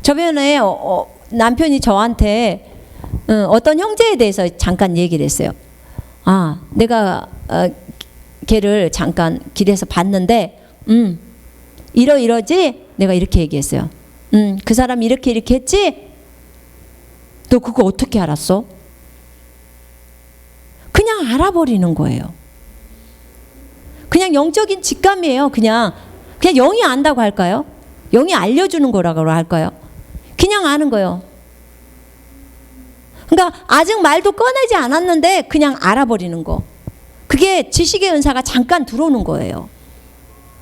저번에 남편이 저한테 어떤 형제에 대해서 잠깐 얘기를 했어요. 아, 내가 걔를 잠깐 길에서 봤는데 이러지? 내가 이렇게 얘기했어요. 그 사람 이렇게 했지? 너 그거 어떻게 알았어? 그냥 알아버리는 거예요. 그냥 영적인 직감이에요. 그냥 영이 안다고 할까요? 영이 알려주는 거라고 할까요? 그냥 아는 거예요. 그러니까 아직 말도 꺼내지 않았는데 그냥 알아버리는 거. 그게 지식의 은사가 잠깐 들어오는 거예요.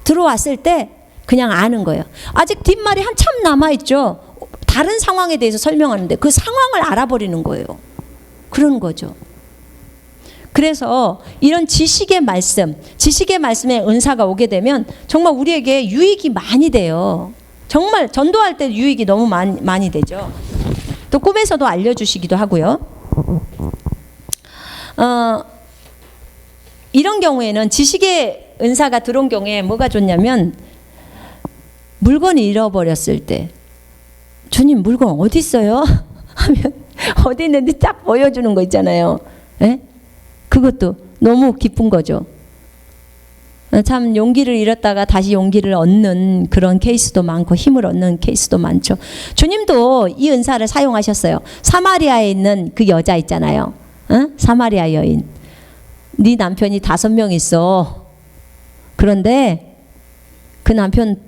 들어왔을 때 그냥 아는 거예요. 아직 뒷말이 한참 남아있죠. 다른 상황에 대해서 설명하는데 그 상황을 알아버리는 거예요. 그런 거죠. 그래서 이런 지식의 말씀의 은사가 오게 되면 정말 우리에게 유익이 많이 돼요. 정말 전도할 때 유익이 너무 많이 되죠. 또 꿈에서도 알려주시기도 하고요. 이런 경우에는 지식의 은사가 들어온 경우에 뭐가 좋냐면 물건을 잃어버렸을 때 주님 물건 어디 있어요? 하면 어디 있는지 딱 보여주는 거 있잖아요. 예? 그것도 너무 기쁜 거죠. 참 용기를 잃었다가 다시 용기를 얻는 그런 케이스도 많고 힘을 얻는 케이스도 많죠. 주님도 이 은사를 사용하셨어요. 사마리아에 있는 그 여자 있잖아요. 사마리아 여인. 네 남편이 5명 있어. 그런데 그 남편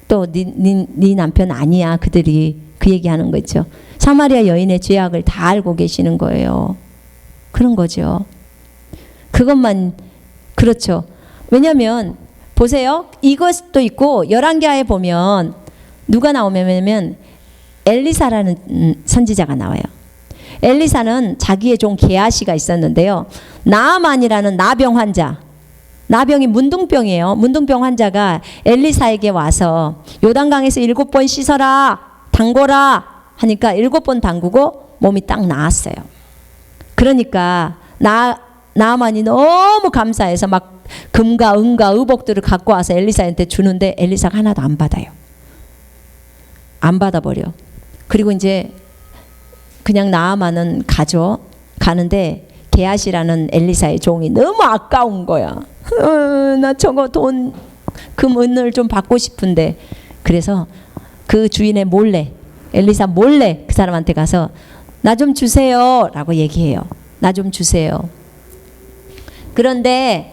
또 네 남편 아니야. 그들이 그 얘기하는 거 있죠. 사마리아 여인의 죄악을 다 알고 계시는 거예요. 그런 거죠. 그것만 그렇죠. 왜냐하면 보세요. 이것도 있고 열왕기하에 보면 누가 나오냐면 엘리사라는 선지자가 나와요. 엘리사는 자기의 종 게하시가 있었는데요. 나아만이라는 나병 환자, 나병이 문둥병이에요. 문둥병 환자가 엘리사에게 와서 요단강에서 7번 씻어라, 담궈라 하니까 7번 담그고 몸이 딱 나았어요. 그러니까 나아만이 너무 감사해서 막 금과 은과 의복들을 갖고 와서 엘리사한테 주는데 엘리사가 하나도 안 받아요. 안 받아버려. 그리고 이제 그냥 나아만은 가는데 게하시라는 엘리사의 종이 너무 아까운 거야. 나 저거 돈, 금, 은을 좀 받고 싶은데. 그래서 그 주인의 엘리사 몰래 그 사람한테 가서 나 좀 주세요 라고 얘기해요. 나 좀 주세요. 그런데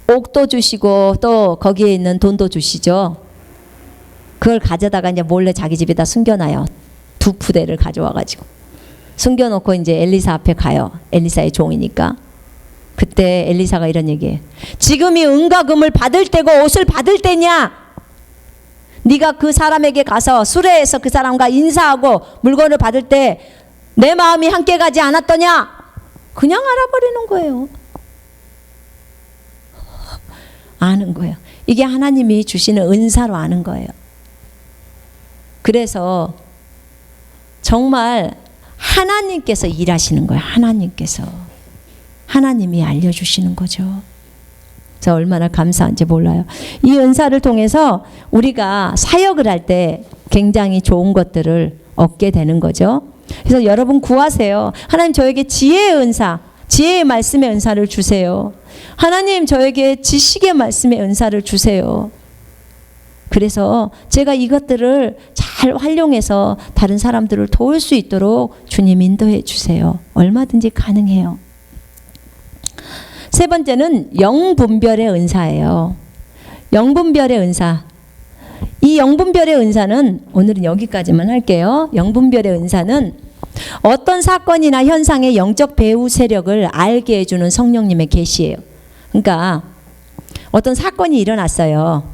옥도 주시고 또 거기에 있는 돈도 주시죠. 그걸 가져다가 이제 몰래 자기 집에다 숨겨놔요. 2푸대를 가져와가지고 숨겨놓고 이제 엘리사 앞에 가요. 엘리사의 종이니까. 그때 엘리사가 이런 얘기해요. 지금이 은과 금을 받을 때고 옷을 받을 때냐? 네가 그 사람에게 가서 수레에서 그 사람과 인사하고 물건을 받을 때 내 마음이 함께 가지 않았더냐? 그냥 알아버리는 거예요. 아는 거예요. 이게 하나님이 주시는 은사로 아는 거예요. 그래서 정말 하나님께서 일하시는 거예요. 하나님이 알려주시는 거죠. 저 얼마나 감사한지 몰라요. 이 은사를 통해서 우리가 사역을 할 때 굉장히 좋은 것들을 얻게 되는 거죠. 그래서 여러분 구하세요. 하나님 저에게 지혜의 은사, 지혜의 말씀의 은사를 주세요. 하나님 저에게 지식의 말씀의 은사를 주세요. 그래서 제가 이것들을 잘 활용해서 다른 사람들을 도울 수 있도록 주님 인도해 주세요. 얼마든지 가능해요. 세 번째는 영분별의 은사예요. 영분별의 은사. 이 영분별의 은사는 오늘은 여기까지만 할게요. 영분별의 은사는 어떤 사건이나 현상의 영적 배후 세력을 알게 해주는 성령님의 계시예요. 그러니까 어떤 사건이 일어났어요.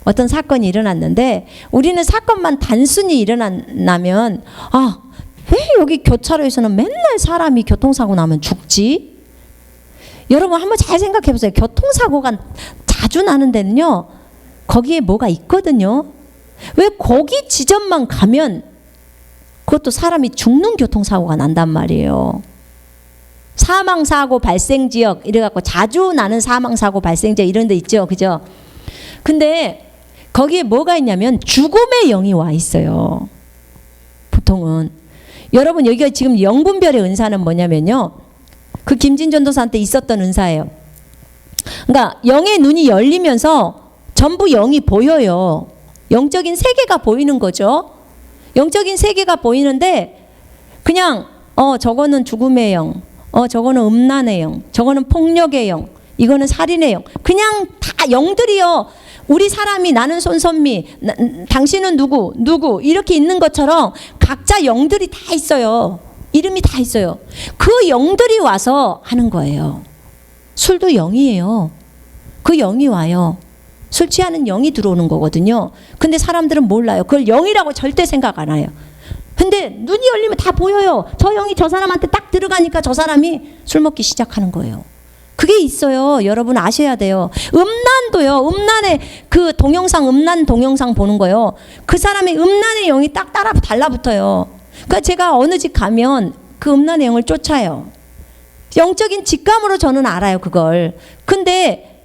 어떤 사건이 일어났는데 우리는 사건만 단순히 일어나면 왜 여기 교차로에서는 맨날 사람이 교통사고 나면 죽지? 여러분 한번 잘 생각해 보세요. 교통사고가 자주 나는 데는요. 거기에 뭐가 있거든요. 왜 거기 지점만 가면 그것도 사람이 죽는 교통사고가 난단 말이에요. 사망사고 발생지역 이래갖고 자주 나는 사망사고 발생지역 이런 데 있죠. 그죠? 근데 거기에 뭐가 있냐면 죽음의 영이 와 있어요. 보통은. 여러분 여기가 지금 영분별의 은사는 뭐냐면요. 그 김진 전도사한테 있었던 은사예요. 그러니까 영의 눈이 열리면서 전부 영이 보여요. 영적인 세계가 보이는 거죠. 영적인 세계가 보이는데 그냥 저거는 죽음의 영, 저거는 음란의 영, 저거는 폭력의 영, 이거는 살인의 영. 그냥 다 영들이요. 우리 사람이 나는 손선미, 당신은 누구 이렇게 있는 것처럼 각자 영들이 다 있어요. 이름이 다 있어요. 그 영들이 와서 하는 거예요. 술도 영이에요. 그 영이 와요. 술 취하는 영이 들어오는 거거든요. 근데 사람들은 몰라요. 그걸 영이라고 절대 생각 안 해요. 근데 눈이 열리면 다 보여요. 저 영이 저 사람한테 딱 들어가니까 저 사람이 술 먹기 시작하는 거예요. 그게 있어요. 여러분 아셔야 돼요. 음란도요. 음란의 그 동영상, 음란 동영상 보는 거요. 그 사람의 음란의 영이 딱 달라붙어요. 그러니까 제가 어느 집 가면 그 음란의 영을 쫓아요. 영적인 직감으로 저는 알아요, 그걸. 근데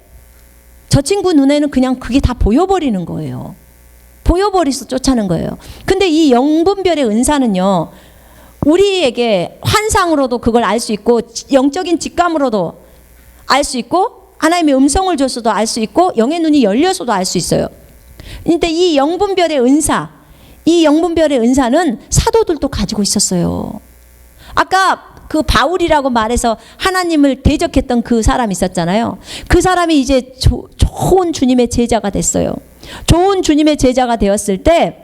저 친구 눈에는 그냥 그게 다 보여버리는 거예요. 보여버리서 쫓아는 거예요. 근데 이 영분별의 은사는요, 우리에게 환상으로도 그걸 알 수 있고, 영적인 직감으로도 알 수 있고, 하나님의 음성을 줬어도 알 수 있고, 영의 눈이 열려서도 알 수 있어요. 근데 이 영분별의 은사, 이 영분별의 은사는 사도들도 가지고 있었어요. 아까 그 바울이라고 말해서 하나님을 대적했던 그 사람 있었잖아요. 그 사람이 이제 좋은 주님의 제자가 됐어요. 좋은 주님의 제자가 되었을 때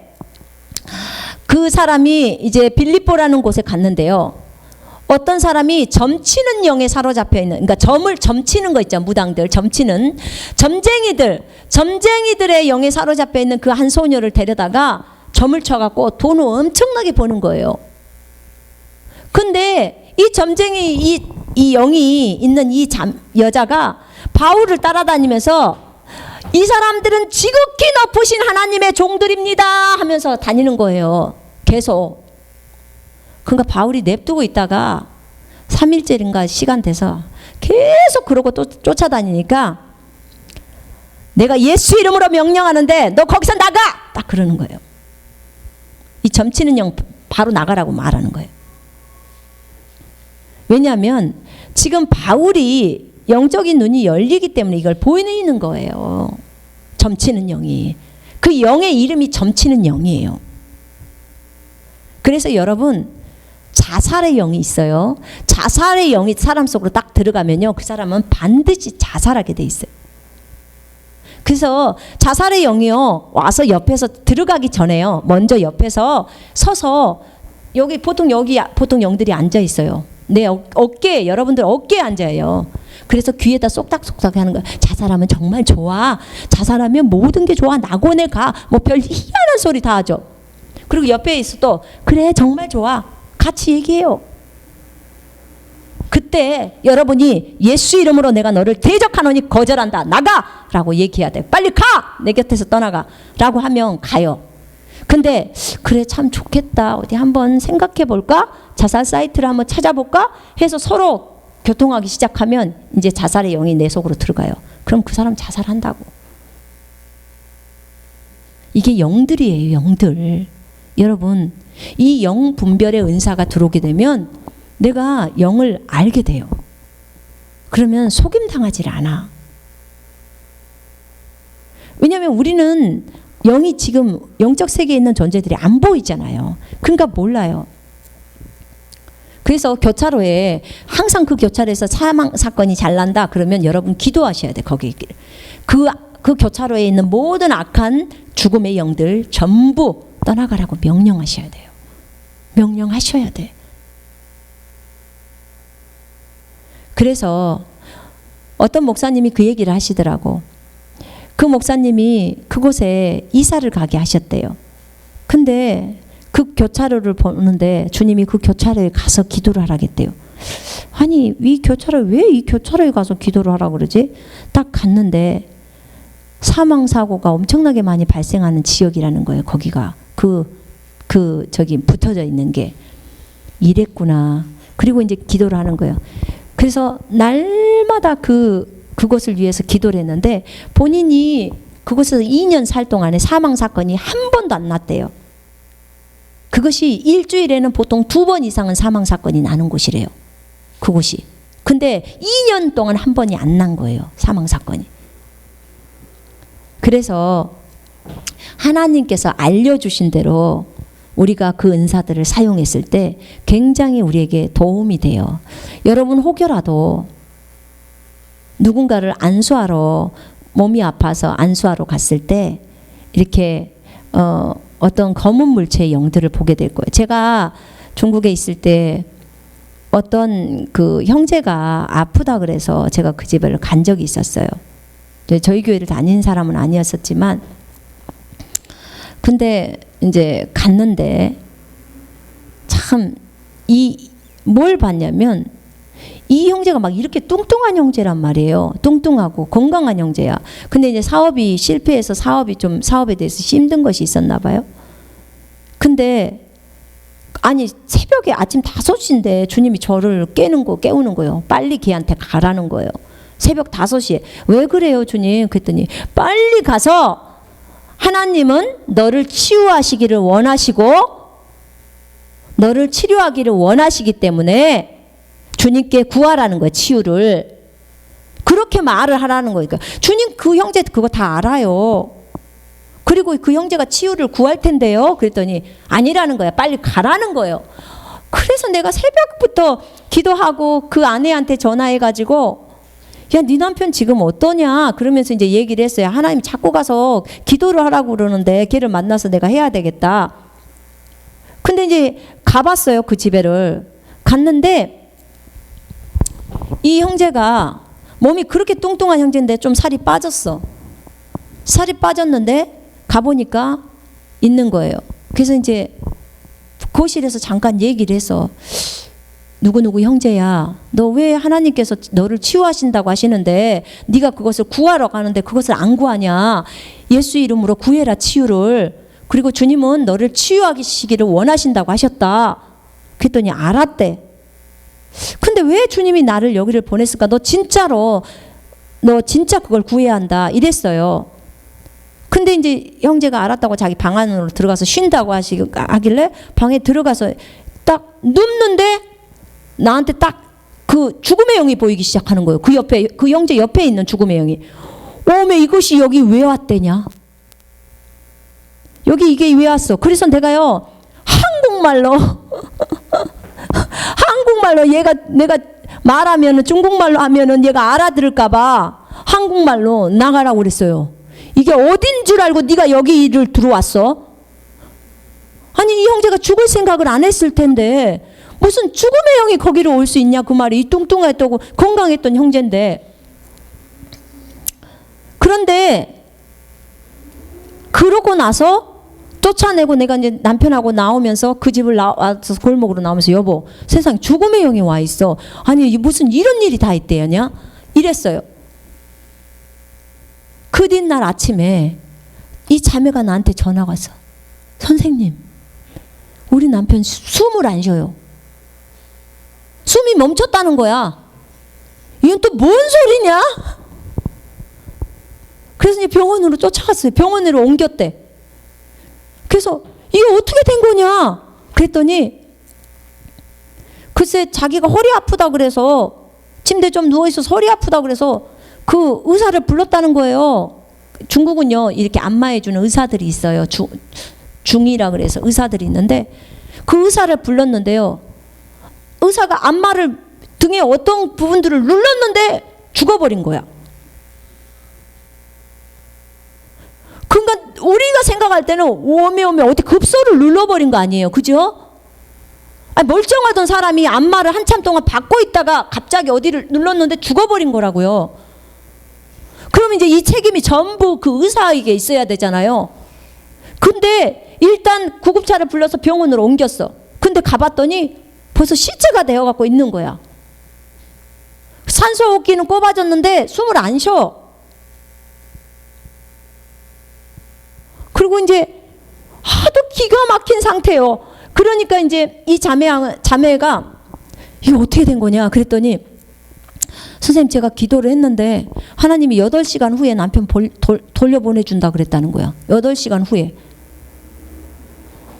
그 사람이 이제 빌립보라는 곳에 갔는데요. 어떤 사람이 점치는 영에 사로잡혀 있는, 그러니까 점치는 거 있죠. 무당들, 점치는 점쟁이들의 영에 사로잡혀 있는 그 한 소녀를 데려다가 점을 쳐갖고 돈을 엄청나게 버는 거예요. 근데 이 점쟁이 이 영이 있는 이 여자가 바울을 따라다니면서 이 사람들은 지극히 높으신 하나님의 종들입니다 하면서 다니는 거예요. 계속. 그러니까 바울이 냅두고 있다가 3일째인가 시간 돼서 계속 그러고 또 쫓아다니니까 내가 예수 이름으로 명령하는데 너 거기서 나가! 딱 그러는 거예요. 이 점치는 영 바로 나가라고 말하는 거예요. 왜냐하면 지금 바울이 영적인 눈이 열리기 때문에 이걸 보이는 거예요. 점치는 영이. 그 영의 이름이 점치는 영이에요. 그래서 여러분 자살의 영이 있어요. 자살의 영이 사람 속으로 딱 들어가면요. 그 사람은 반드시 자살하게 돼 있어요. 그래서 자살의 영이요. 와서 옆에서 들어가기 전에요. 먼저 옆에서 서서 보통 영들이 앉아 있어요. 내 어깨에, 여러분들 어깨에 앉아요. 그래서 귀에다 쏙닥쏙닥 하는 거예요. 자살하면 정말 좋아. 자살하면 모든 게 좋아. 낙원에 가. 뭐 별 희한한 소리 다 하죠. 그리고 옆에 있어도 그래 정말 좋아. 같이 얘기해요. 그때 여러분이 예수 이름으로 내가 너를 대적하노니 거절한다. 나가! 라고 얘기해야 돼. 빨리 가! 내 곁에서 떠나가. 라고 하면 가요. 근데 그래 참 좋겠다. 어디 한번 생각해 볼까? 자살 사이트를 한번 찾아볼까? 해서 서로 교통하기 시작하면 이제 자살의 영이 내 속으로 들어가요. 그럼 그 사람 자살한다고. 이게 영들이에요. 영들. 여러분 이 영 분별의 은사가 들어오게 되면 내가 영을 알게 돼요. 그러면 속임당하지 않아. 왜냐하면 우리는 영이 지금 영적 세계에 있는 존재들이 안 보이잖아요. 그러니까 몰라요. 그래서 교차로에 항상 그 교차로에서 사망 사건이 잘 난다 그러면 여러분 기도하셔야 돼. 거기 그 교차로에 있는 모든 악한 죽음의 영들 전부 떠나가라고 명령하셔야 돼요. 명령하셔야 돼. 그래서 어떤 목사님이 그 얘기를 하시더라고. 그 목사님이 그곳에 이사를 가게 하셨대요. 근데 그 교차로를 보는데 주님이 그 교차로에 가서 기도를 하라겠대요. 아니 이 교차로에 왜 이 교차로에 가서 기도를 하라고 그러지? 딱 갔는데 사망 사고가 엄청나게 많이 발생하는 지역이라는 거예요. 거기가 저기 붙어져 있는 게 이랬구나. 그리고 이제 기도를 하는 거예요. 그래서 날마다 그곳을 위해서 기도를 했는데 본인이 그곳에서 2년 살 동안에 사망 사건이 한 번도 안 났대요. 그것이 일주일에는 보통 2번 이상은 사망 사건이 나는 곳이래요. 그곳이. 근데 2년 동안 한 번이 안 난 거예요. 사망 사건이. 그래서 하나님께서 알려주신 대로 우리가 그 은사들을 사용했을 때 굉장히 우리에게 도움이 돼요. 여러분 혹여라도 누군가를 안수하러 몸이 아파서 안수하러 갔을 때 이렇게 어떤 검은 물체의 영들을 보게 될 거예요. 제가 중국에 있을 때 어떤 그 형제가 아프다 그래서 제가 그 집을 간 적이 있었어요. 저희 교회를 다니는 사람은 아니었었지만 근데 이제 갔는데 참 뭘 봤냐면 이 형제가 막 이렇게 뚱뚱한 형제란 말이에요. 뚱뚱하고 건강한 형제야. 근데 이제 사업이 실패해서 사업에 대해서 힘든 것이 있었나 봐요. 근데 아니 새벽에 아침 5시인데 주님이 저를 깨우는 거예요. 빨리 걔한테 가라는 거예요. 새벽 5시에. 왜 그래요 주님? 그랬더니 빨리 가서 하나님은 너를 치유하시기를 원하시고 너를 치료하기를 원하시기 때문에 주님께 구하라는 거예요. 치유를. 그렇게 말을 하라는 거예요. 그러니까 주님 그 형제 그거 다 알아요. 그리고 그 형제가 치유를 구할 텐데요. 그랬더니 아니라는 거야. 빨리 가라는 거예요. 그래서 내가 새벽부터 기도하고 그 아내한테 전화해가지고 야, 네 남편 지금 어떠냐? 그러면서 이제 얘기를 했어요. 하나님 자꾸 가서 기도를 하라고 그러는데 걔를 만나서 내가 해야 되겠다. 근데 이제 가봤어요. 그 집에를. 갔는데 이 형제가 몸이 그렇게 뚱뚱한 형제인데 좀 살이 빠졌어. 살이 빠졌는데 가보니까 있는 거예요. 그래서 이제 거실에서 잠깐 얘기를 해서 누구누구 형제야, 너 왜 하나님께서 너를 치유하신다고 하시는데 네가 그것을 구하러 가는데 그것을 안 구하냐? 예수 이름으로 구해라 치유를. 그리고 주님은 너를 치유하시기를 원하신다고 하셨다. 그랬더니 알았대. 근데 왜 주님이 나를 여기를 보냈을까? 너 진짜 그걸 구해야 한다 이랬어요. 근데 이제 형제가 알았다고 자기 방 안으로 들어가서 쉰다고 하길래 방에 들어가서 딱 눕는데 나한테 딱 그 죽음의 영이 보이기 시작하는 거예요. 그 옆에, 그 형제 옆에 있는 죽음의 영이. 오메 이것이 여기 왜 왔대냐? 여기 이게 왜 왔어? 그래서 내가요 한국말로 내가 말하면은 중국말로 하면은 얘가 알아들을까봐 한국말로 나가라고 그랬어요. 이게 어딘 줄 알고 네가 여기를 들어왔어? 아니 이 형제가 죽을 생각을 안 했을 텐데 무슨 죽음의 영이 거기로 올 수 있냐 그 말이. 이 뚱뚱했다고 건강했던 형제인데. 그런데 그러고 나서 쫓아내고 내가 이제 남편하고 나오면서 그 집을 나와서 골목으로 나오면서 여보 세상에 죽음의 영이 와 있어. 아니 무슨 이런 일이 다 있대요냐? 이랬어요. 그 뒷날 아침에 이 자매가 나한테 전화가 왔어. 선생님 우리 남편 숨을 안 쉬어요. 숨이 멈췄다는 거야. 이건 또 뭔 소리냐? 그래서 이제 병원으로 쫓아갔어요. 병원으로 옮겼대. 그래서 이게 어떻게 된 거냐? 그랬더니 글쎄 자기가 허리 아프다 그래서 침대에 좀 누워있어서 허리 아프다 그래서 그 의사를 불렀다는 거예요. 중국은요 이렇게 안마해주는 의사들이 있어요. 중이라 그래서 의사들이 있는데 그 의사를 불렀는데요. 의사가 안마를 등에 어떤 부분들을 눌렀는데 죽어버린 거야. 그러니까 우리가 생각할 때는 오메 어디 급소를 눌러버린 거 아니에요. 그죠? 아니, 멀쩡하던 사람이 안마를 한참 동안 받고 있다가 갑자기 어디를 눌렀는데 죽어버린 거라고요. 그럼 이제 이 책임이 전부 그 의사에게 있어야 되잖아요. 근데 일단 구급차를 불러서 병원으로 옮겼어. 근데 가봤더니 벌써 시체가 되어갖고 있는 거야. 산소호흡기는 꼽아줬는데 숨을 안 쉬어. 그리고 이제 하도 기가 막힌 상태예요. 그러니까 이제 이 자매가 이거 어떻게 된 거냐 그랬더니, 선생님 제가 기도를 했는데 하나님이 8시간 후에 남편 돌려보내준다 그랬다는 거야. 8시간 후에.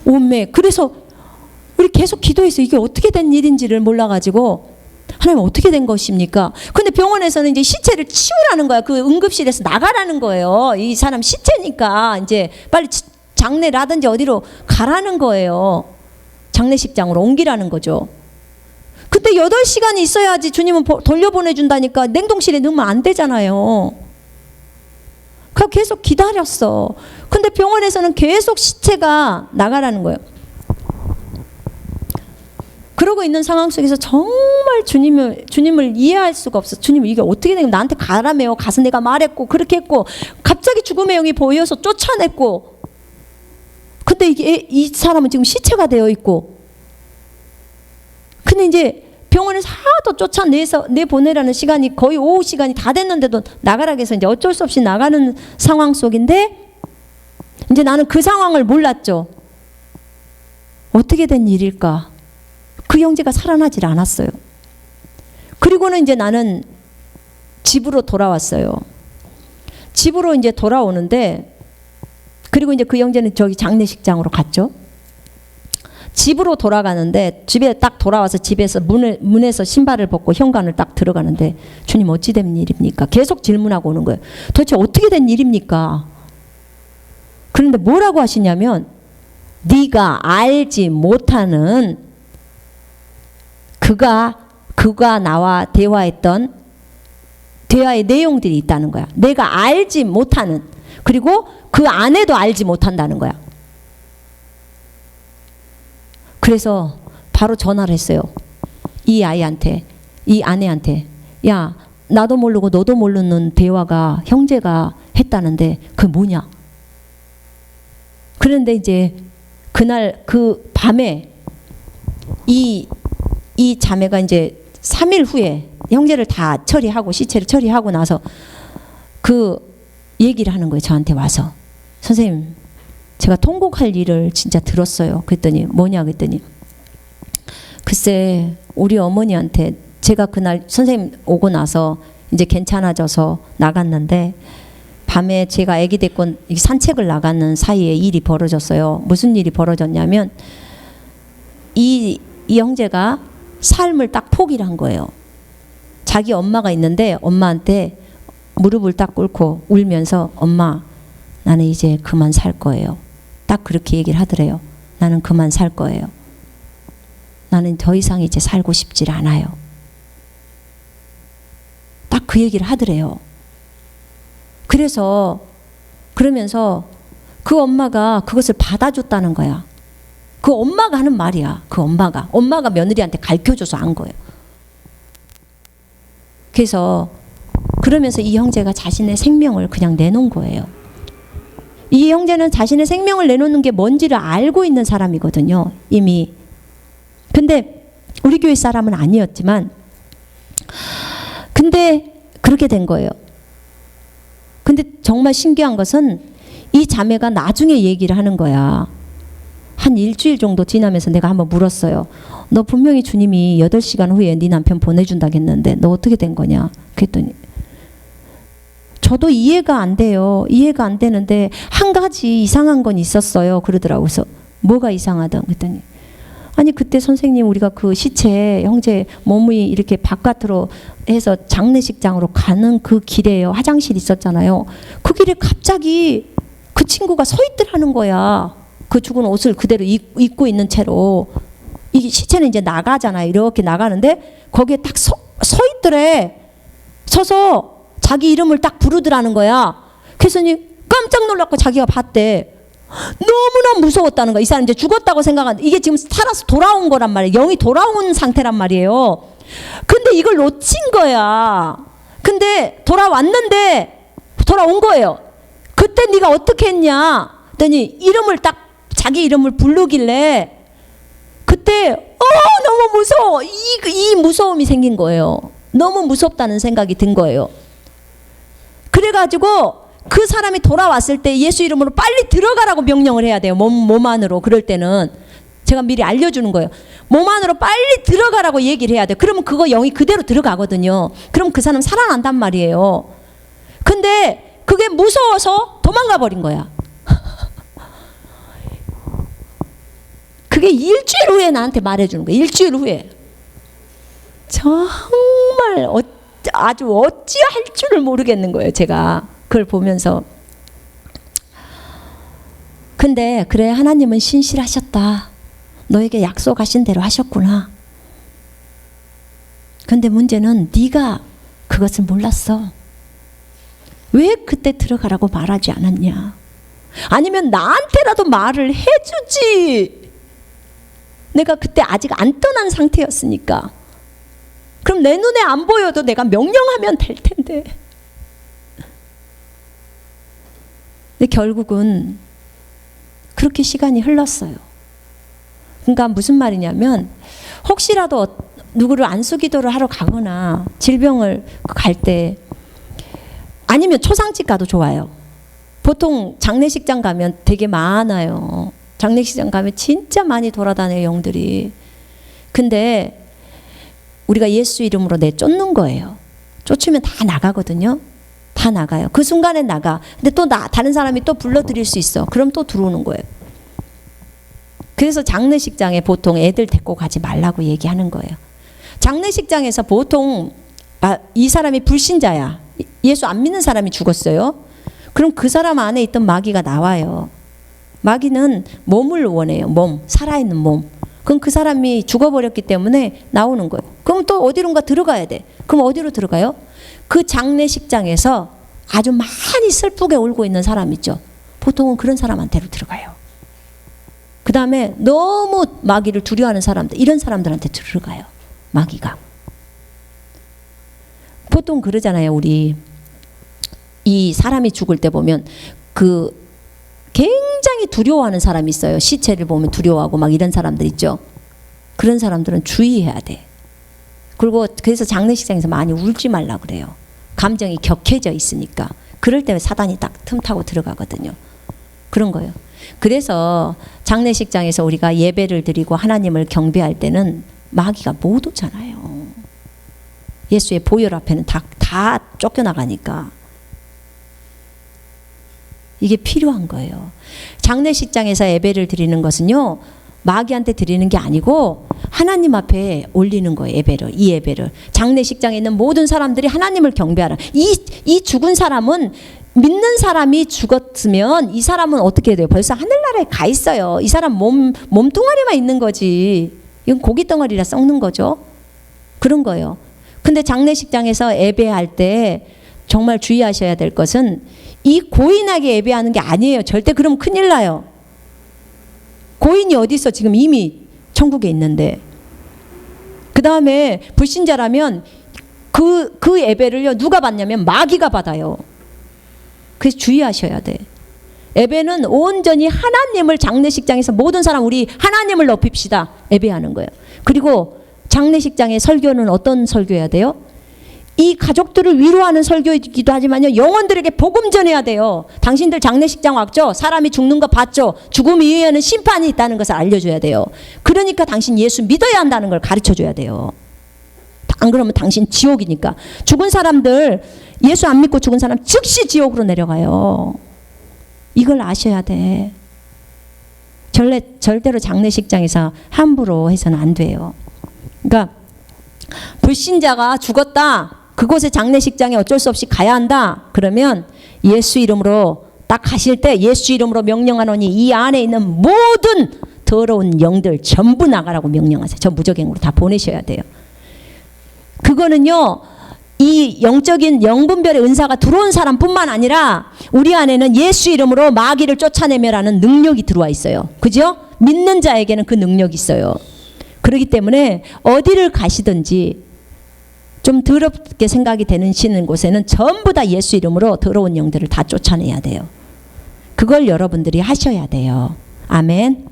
오메. 그래서 우리 계속 기도했어요. 이게 어떻게 된 일인지를 몰라가지고, 하나님 어떻게 된 것입니까? 근데 병원에서는 이제 시체를 치우라는 거야. 그 응급실에서 나가라는 거예요. 이 사람 시체니까 이제 빨리 장례라든지 어디로 가라는 거예요. 장례식장으로 옮기라는 거죠. 근데 8시간이 있어야지 주님은 돌려보내준다니까 냉동실에 넣으면 안 되잖아요. 그래서 계속 기다렸어. 근데 병원에서는 계속 시체가 나가라는 거예요. 그러고 있는 상황 속에서 정말 주님을 이해할 수가 없어. 주님 이게 어떻게 된 거야? 나한테 가라며요. 가서 내가 말했고 그렇게 했고, 갑자기 죽음의 영이 보여서 쫓아냈고, 근데 이 사람은 지금 시체가 되어 있고, 근데 이제 병원에서 하도 내보내라는 시간이 거의 오후 시간이 다 됐는데도 나가라 해서 이제 어쩔 수 없이 나가는 상황 속인데, 이제 나는 그 상황을 몰랐죠. 어떻게 된 일일까? 그 형제가 살아나질 않았어요. 그리고는 이제 나는 집으로 돌아왔어요. 집으로 이제 돌아오는데, 그리고 이제 그 형제는 저기 장례식장으로 갔죠. 집으로 돌아가는데, 집에 딱 돌아와서 집에서 문에서 신발을 벗고 현관을 딱 들어가는데, 주님 어찌 된 일입니까? 계속 질문하고 오는 거예요. 도대체 어떻게 된 일입니까? 그런데 뭐라고 하시냐면, 네가 알지 못하는 그가 나와 대화의 내용들이 있다는 거야. 내가 알지 못하는, 그리고 그 아내도 알지 못한다는 거야. 그래서 바로 전화를 했어요. 이 아내한테. 야, 나도 모르고 너도 모르는 대화가 형제가 했다는데 그게 뭐냐? 그런데 이제 그날 그 밤에 이 자매가 이제 3일 후에 형제를 다 처리하고 시체를 처리하고 나서 그 얘기를 하는 거예요. 저한테 와서. 선생님, 제가 통곡할 일을 진짜 들었어요. 그랬더니 뭐냐 그랬더니, 글쎄 우리 어머니한테 제가 그날 선생님 오고 나서 이제 괜찮아져서 나갔는데, 밤에 제가 아기 데리고 산책을 나가는 사이에 일이 벌어졌어요. 무슨 일이 벌어졌냐면, 이 형제가 삶을 딱 포기를 한 거예요. 자기 엄마가 있는데 엄마한테 무릎을 딱 꿇고 울면서, 엄마 나는 이제 그만 살 거예요. 딱 그렇게 얘기를 하더래요. 나는 그만 살 거예요. 나는 더 이상 이제 살고 싶질 않아요. 딱 그 얘기를 하더래요. 그러면서 그 엄마가 그것을 받아줬다는 거야. 그 엄마가 하는 말이야. 그 엄마가 며느리한테 가르쳐줘서 한 거예요. 그러면서 이 형제가 자신의 생명을 그냥 내놓은 거예요. 이 형제는 자신의 생명을 내놓는 게 뭔지를 알고 있는 사람이거든요, 이미. 근데 우리 교회 사람은 아니었지만, 근데 그렇게 된 거예요. 근데 정말 신기한 것은 이 자매가 나중에 얘기를 하는 거야. 한 일주일 정도 지나면서 내가 한번 물었어요. 너 분명히 주님이 8시간 후에 네 남편 보내준다고 했는데 너 어떻게 된 거냐? 그랬더니 저도 이해가 안 돼요. 이해가 안 되는데 한 가지 이상한 건 있었어요. 그러더라고요. 그래서 뭐가 이상하다? 그랬더니, 아니 그때 선생님 우리가 그 시체 형제 몸이 이렇게 바깥으로 해서 장례식장으로 가는 그 길에요. 화장실 있었잖아요. 그 길에 갑자기 그 친구가 서 있더라는 거야. 그 죽은 옷을 그대로 입고 있는 채로. 이 시체는 이제 나가잖아요. 이렇게 나가는데 거기에 딱 서 있더래. 서서 자기 이름을 딱 부르더라는 거야. 그래서 깜짝 놀랐고 자기가 봤대. 너무나 무서웠다는 거야. 이 사람 이제 죽었다고 생각하는데 이게 지금 살아서 돌아온 거란 말이에요. 영이 돌아온 상태란 말이에요. 근데 이걸 놓친 거야. 근데 돌아온 거예요. 그때 네가 어떻게 했냐? 그랬더니 이름을 딱 자기 이름을 부르길래 그때 너무 무서워. 이 무서움이 생긴 거예요. 너무 무섭다는 생각이 든 거예요. 그래가지고 그 사람이 돌아왔을 때 예수 이름으로 빨리 들어가라고 명령을 해야 돼요. 몸 안으로. 그럴 때는 제가 미리 알려주는 거예요. 몸 안으로 빨리 들어가라고 얘기를 해야 돼요. 그러면 그거 영이 그대로 들어가거든요. 그럼 그 사람 살아난단 말이에요. 근데 그게 무서워서 도망가 버린 거야. 그게 일주일 후에 나한테 말해주는 거예요. 일주일 후에. 정말 아주 어찌할 줄을 모르겠는 거예요. 제가 그걸 보면서. 근데 그래, 하나님은 신실하셨다. 너에게 약속하신 대로 하셨구나. 근데 문제는 네가 그것을 몰랐어. 왜 그때 들어가라고 말하지 않았냐? 아니면 나한테라도 말을 해주지. 내가 그때 아직 안 떠난 상태였으니까. 그럼 내 눈에 안 보여도 내가 명령하면 될 텐데. 근데 결국은 그렇게 시간이 흘렀어요. 그러니까 무슨 말이냐면, 혹시라도 누구를 안수기도를 하러 가거나 질병을 갈 때, 아니면 초상집 가도 좋아요. 보통 장례식장 가면 되게 많아요. 장례식장 가면 진짜 많이 돌아다녀요, 영들이. 근데 우리가 예수 이름으로 내쫓는 거예요. 쫓으면 다 나가거든요. 다 나가요. 그 순간에 나가. 근데 또 다른 사람이 또 불러들일 수 있어. 그럼 또 들어오는 거예요. 그래서 장례식장에 보통 애들 데리고 가지 말라고 얘기하는 거예요. 장례식장에서 보통 이 사람이 불신자야. 예수 안 믿는 사람이 죽었어요. 그럼 그 사람 안에 있던 마귀가 나와요. 마귀는 몸을 원해요. 몸, 살아있는 몸. 그럼 그 사람이 죽어버렸기 때문에 나오는 거예요. 그럼 또 어디론가 들어가야 돼. 그럼 어디로 들어가요? 그 장례식장에서 아주 많이 슬프게 울고 있는 사람 있죠. 보통은 그런 사람한테로 들어가요. 그 다음에 너무 마귀를 두려워하는 사람들, 이런 사람들한테 들어가요. 마귀가. 보통 그러잖아요. 우리 이 사람이 죽을 때 보면 그 굉장히 두려워하는 사람이 있어요. 시체를 보면 두려워하고 막 이런 사람들 있죠. 그런 사람들은 주의해야 돼. 그리고 그래서 장례식장에서 많이 울지 말라 그래요. 감정이 격해져 있으니까. 그럴 때 사단이 딱 틈타고 들어가거든요. 그런 거예요. 그래서 장례식장에서 우리가 예배를 드리고 하나님을 경배할 때는 마귀가 못 오잖아요. 예수의 보혈 앞에는 다 쫓겨나가니까. 이게 필요한 거예요. 장례식장에서 예배를 드리는 것은요, 마귀한테 드리는 게 아니고 하나님 앞에 올리는 거예요. 예배를. 이 예배를. 장례식장에 있는 모든 사람들이 하나님을 경배하라. 이 죽은 사람은, 믿는 사람이 죽었으면 이 사람은 어떻게 돼요? 벌써 하늘나라에 가 있어요. 이 사람 몸뚱아리만 있는 거지. 이건 고기 덩어리라 썩는 거죠. 그런 거예요. 근데 장례식장에서 예배할 때 정말 주의하셔야 될 것은, 이 고인에게 예배하는 게 아니에요. 절대. 그러면 큰일 나요. 고인이 어디 있어? 지금 이미 천국에 있는데. 그 다음에 불신자라면 그 예배를요, 누가 받냐면 마귀가 받아요. 그래서 주의하셔야 돼. 예배는 온전히 하나님을, 장례식장에서 모든 사람 우리 하나님을 높입시다. 예배하는 거예요. 그리고 장례식장의 설교는 어떤 설교해야 돼요? 이 가족들을 위로하는 설교이기도 하지만요, 영혼들에게 복음 전해야 돼요. 당신들 장례식장 왔죠? 사람이 죽는 거 봤죠? 죽음 이후에는 심판이 있다는 것을 알려줘야 돼요. 그러니까 당신 예수 믿어야 한다는 걸 가르쳐줘야 돼요. 안 그러면 당신 지옥이니까. 죽은 사람들, 예수 안 믿고 죽은 사람 즉시 지옥으로 내려가요. 이걸 아셔야 돼. 절대로 장례식장에서 함부로 해서는 안 돼요. 그러니까 불신자가 죽었다, 그곳에 장례식장에 어쩔 수 없이 가야 한다, 그러면 예수 이름으로 딱 가실 때 예수 이름으로 명령하노니 이 안에 있는 모든 더러운 영들 전부 나가라고 명령하세요. 저 무적행으로 다 보내셔야 돼요. 그거는요, 이 영적인 영분별의 은사가 들어온 사람뿐만 아니라 우리 안에는 예수 이름으로 마귀를 쫓아내며라는 능력이 들어와 있어요. 그죠? 믿는 자에게는 그 능력이 있어요. 그렇기 때문에 어디를 가시든지 좀 더럽게 생각이 되시는 곳에는 전부 다 예수 이름으로 더러운 영들을 다 쫓아내야 돼요. 그걸 여러분들이 하셔야 돼요. 아멘.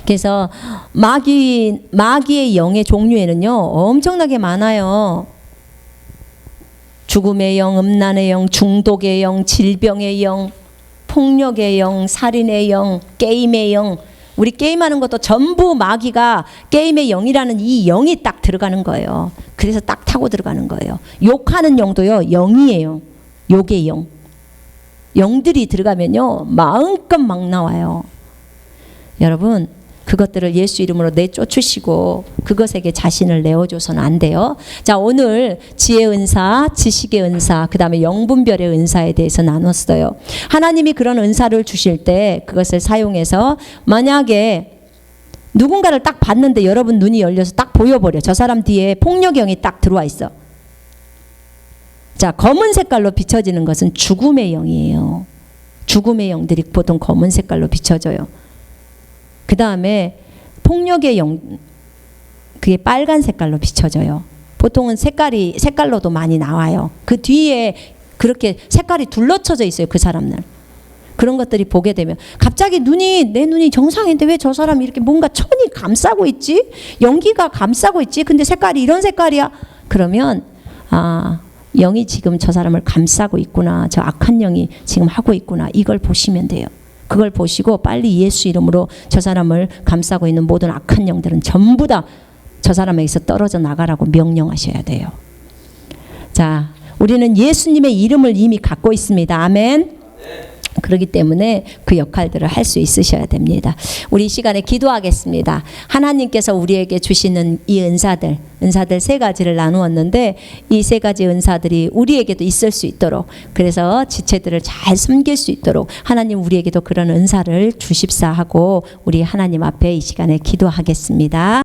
그래서 마귀의 영의 종류에는요, 엄청나게 많아요. 죽음의 영, 음란의 영, 중독의 영, 질병의 영, 폭력의 영, 살인의 영, 게임의 영. 우리 게임하는 것도 전부 마귀가 게임의 영이라는 이 영이 딱 들어가는 거예요. 그래서 딱 타고 들어가는 거예요. 욕하는 영도요, 영이에요. 욕의 영. 영들이 들어가면요, 마음껏 막 나와요. 여러분, 그것들을 예수 이름으로 내쫓으시고 그것에게 자신을 내어줘서는 안 돼요. 자, 오늘 지혜의 은사, 지식의 은사, 그 다음에 영분별의 은사에 대해서 나눴어요. 하나님이 그런 은사를 주실 때 그것을 사용해서 만약에 누군가를 딱 봤는데 여러분 눈이 열려서 딱 보여버려. 저 사람 뒤에 폭력의 영이 딱 들어와 있어. 자, 검은 색깔로 비춰지는 것은 죽음의 영이에요. 죽음의 영들이 보통 검은 색깔로 비춰져요. 그 다음에 폭력의 영, 그게 빨간 색깔로 비춰져요. 보통은 색깔로도 많이 나와요. 그 뒤에 그렇게 색깔이 둘러쳐져 있어요. 그 사람들. 그런 것들이 보게 되면 갑자기 내 눈이 정상인데 왜 저 사람이 이렇게 뭔가 천이 감싸고 있지? 연기가 감싸고 있지? 근데 색깔이 이런 색깔이야? 그러면 영이 지금 저 사람을 감싸고 있구나. 저 악한 영이 지금 하고 있구나. 이걸 보시면 돼요. 그걸 보시고 빨리 예수 이름으로 저 사람을 감싸고 있는 모든 악한 영들은 전부 다 저 사람에게서 떨어져 나가라고 명령하셔야 돼요. 자, 우리는 예수님의 이름을 이미 갖고 있습니다. 아멘. 그렇기 때문에 그 역할들을 할 수 있으셔야 됩니다. 우리 이 시간에 기도하겠습니다. 하나님께서 우리에게 주시는 이 은사들 3가지를 나누었는데 이 3가지 은사들이 우리에게도 있을 수 있도록, 그래서 지체들을 잘 섬길 수 있도록 하나님 우리에게도 그런 은사를 주십사 하고 우리 하나님 앞에 이 시간에 기도하겠습니다.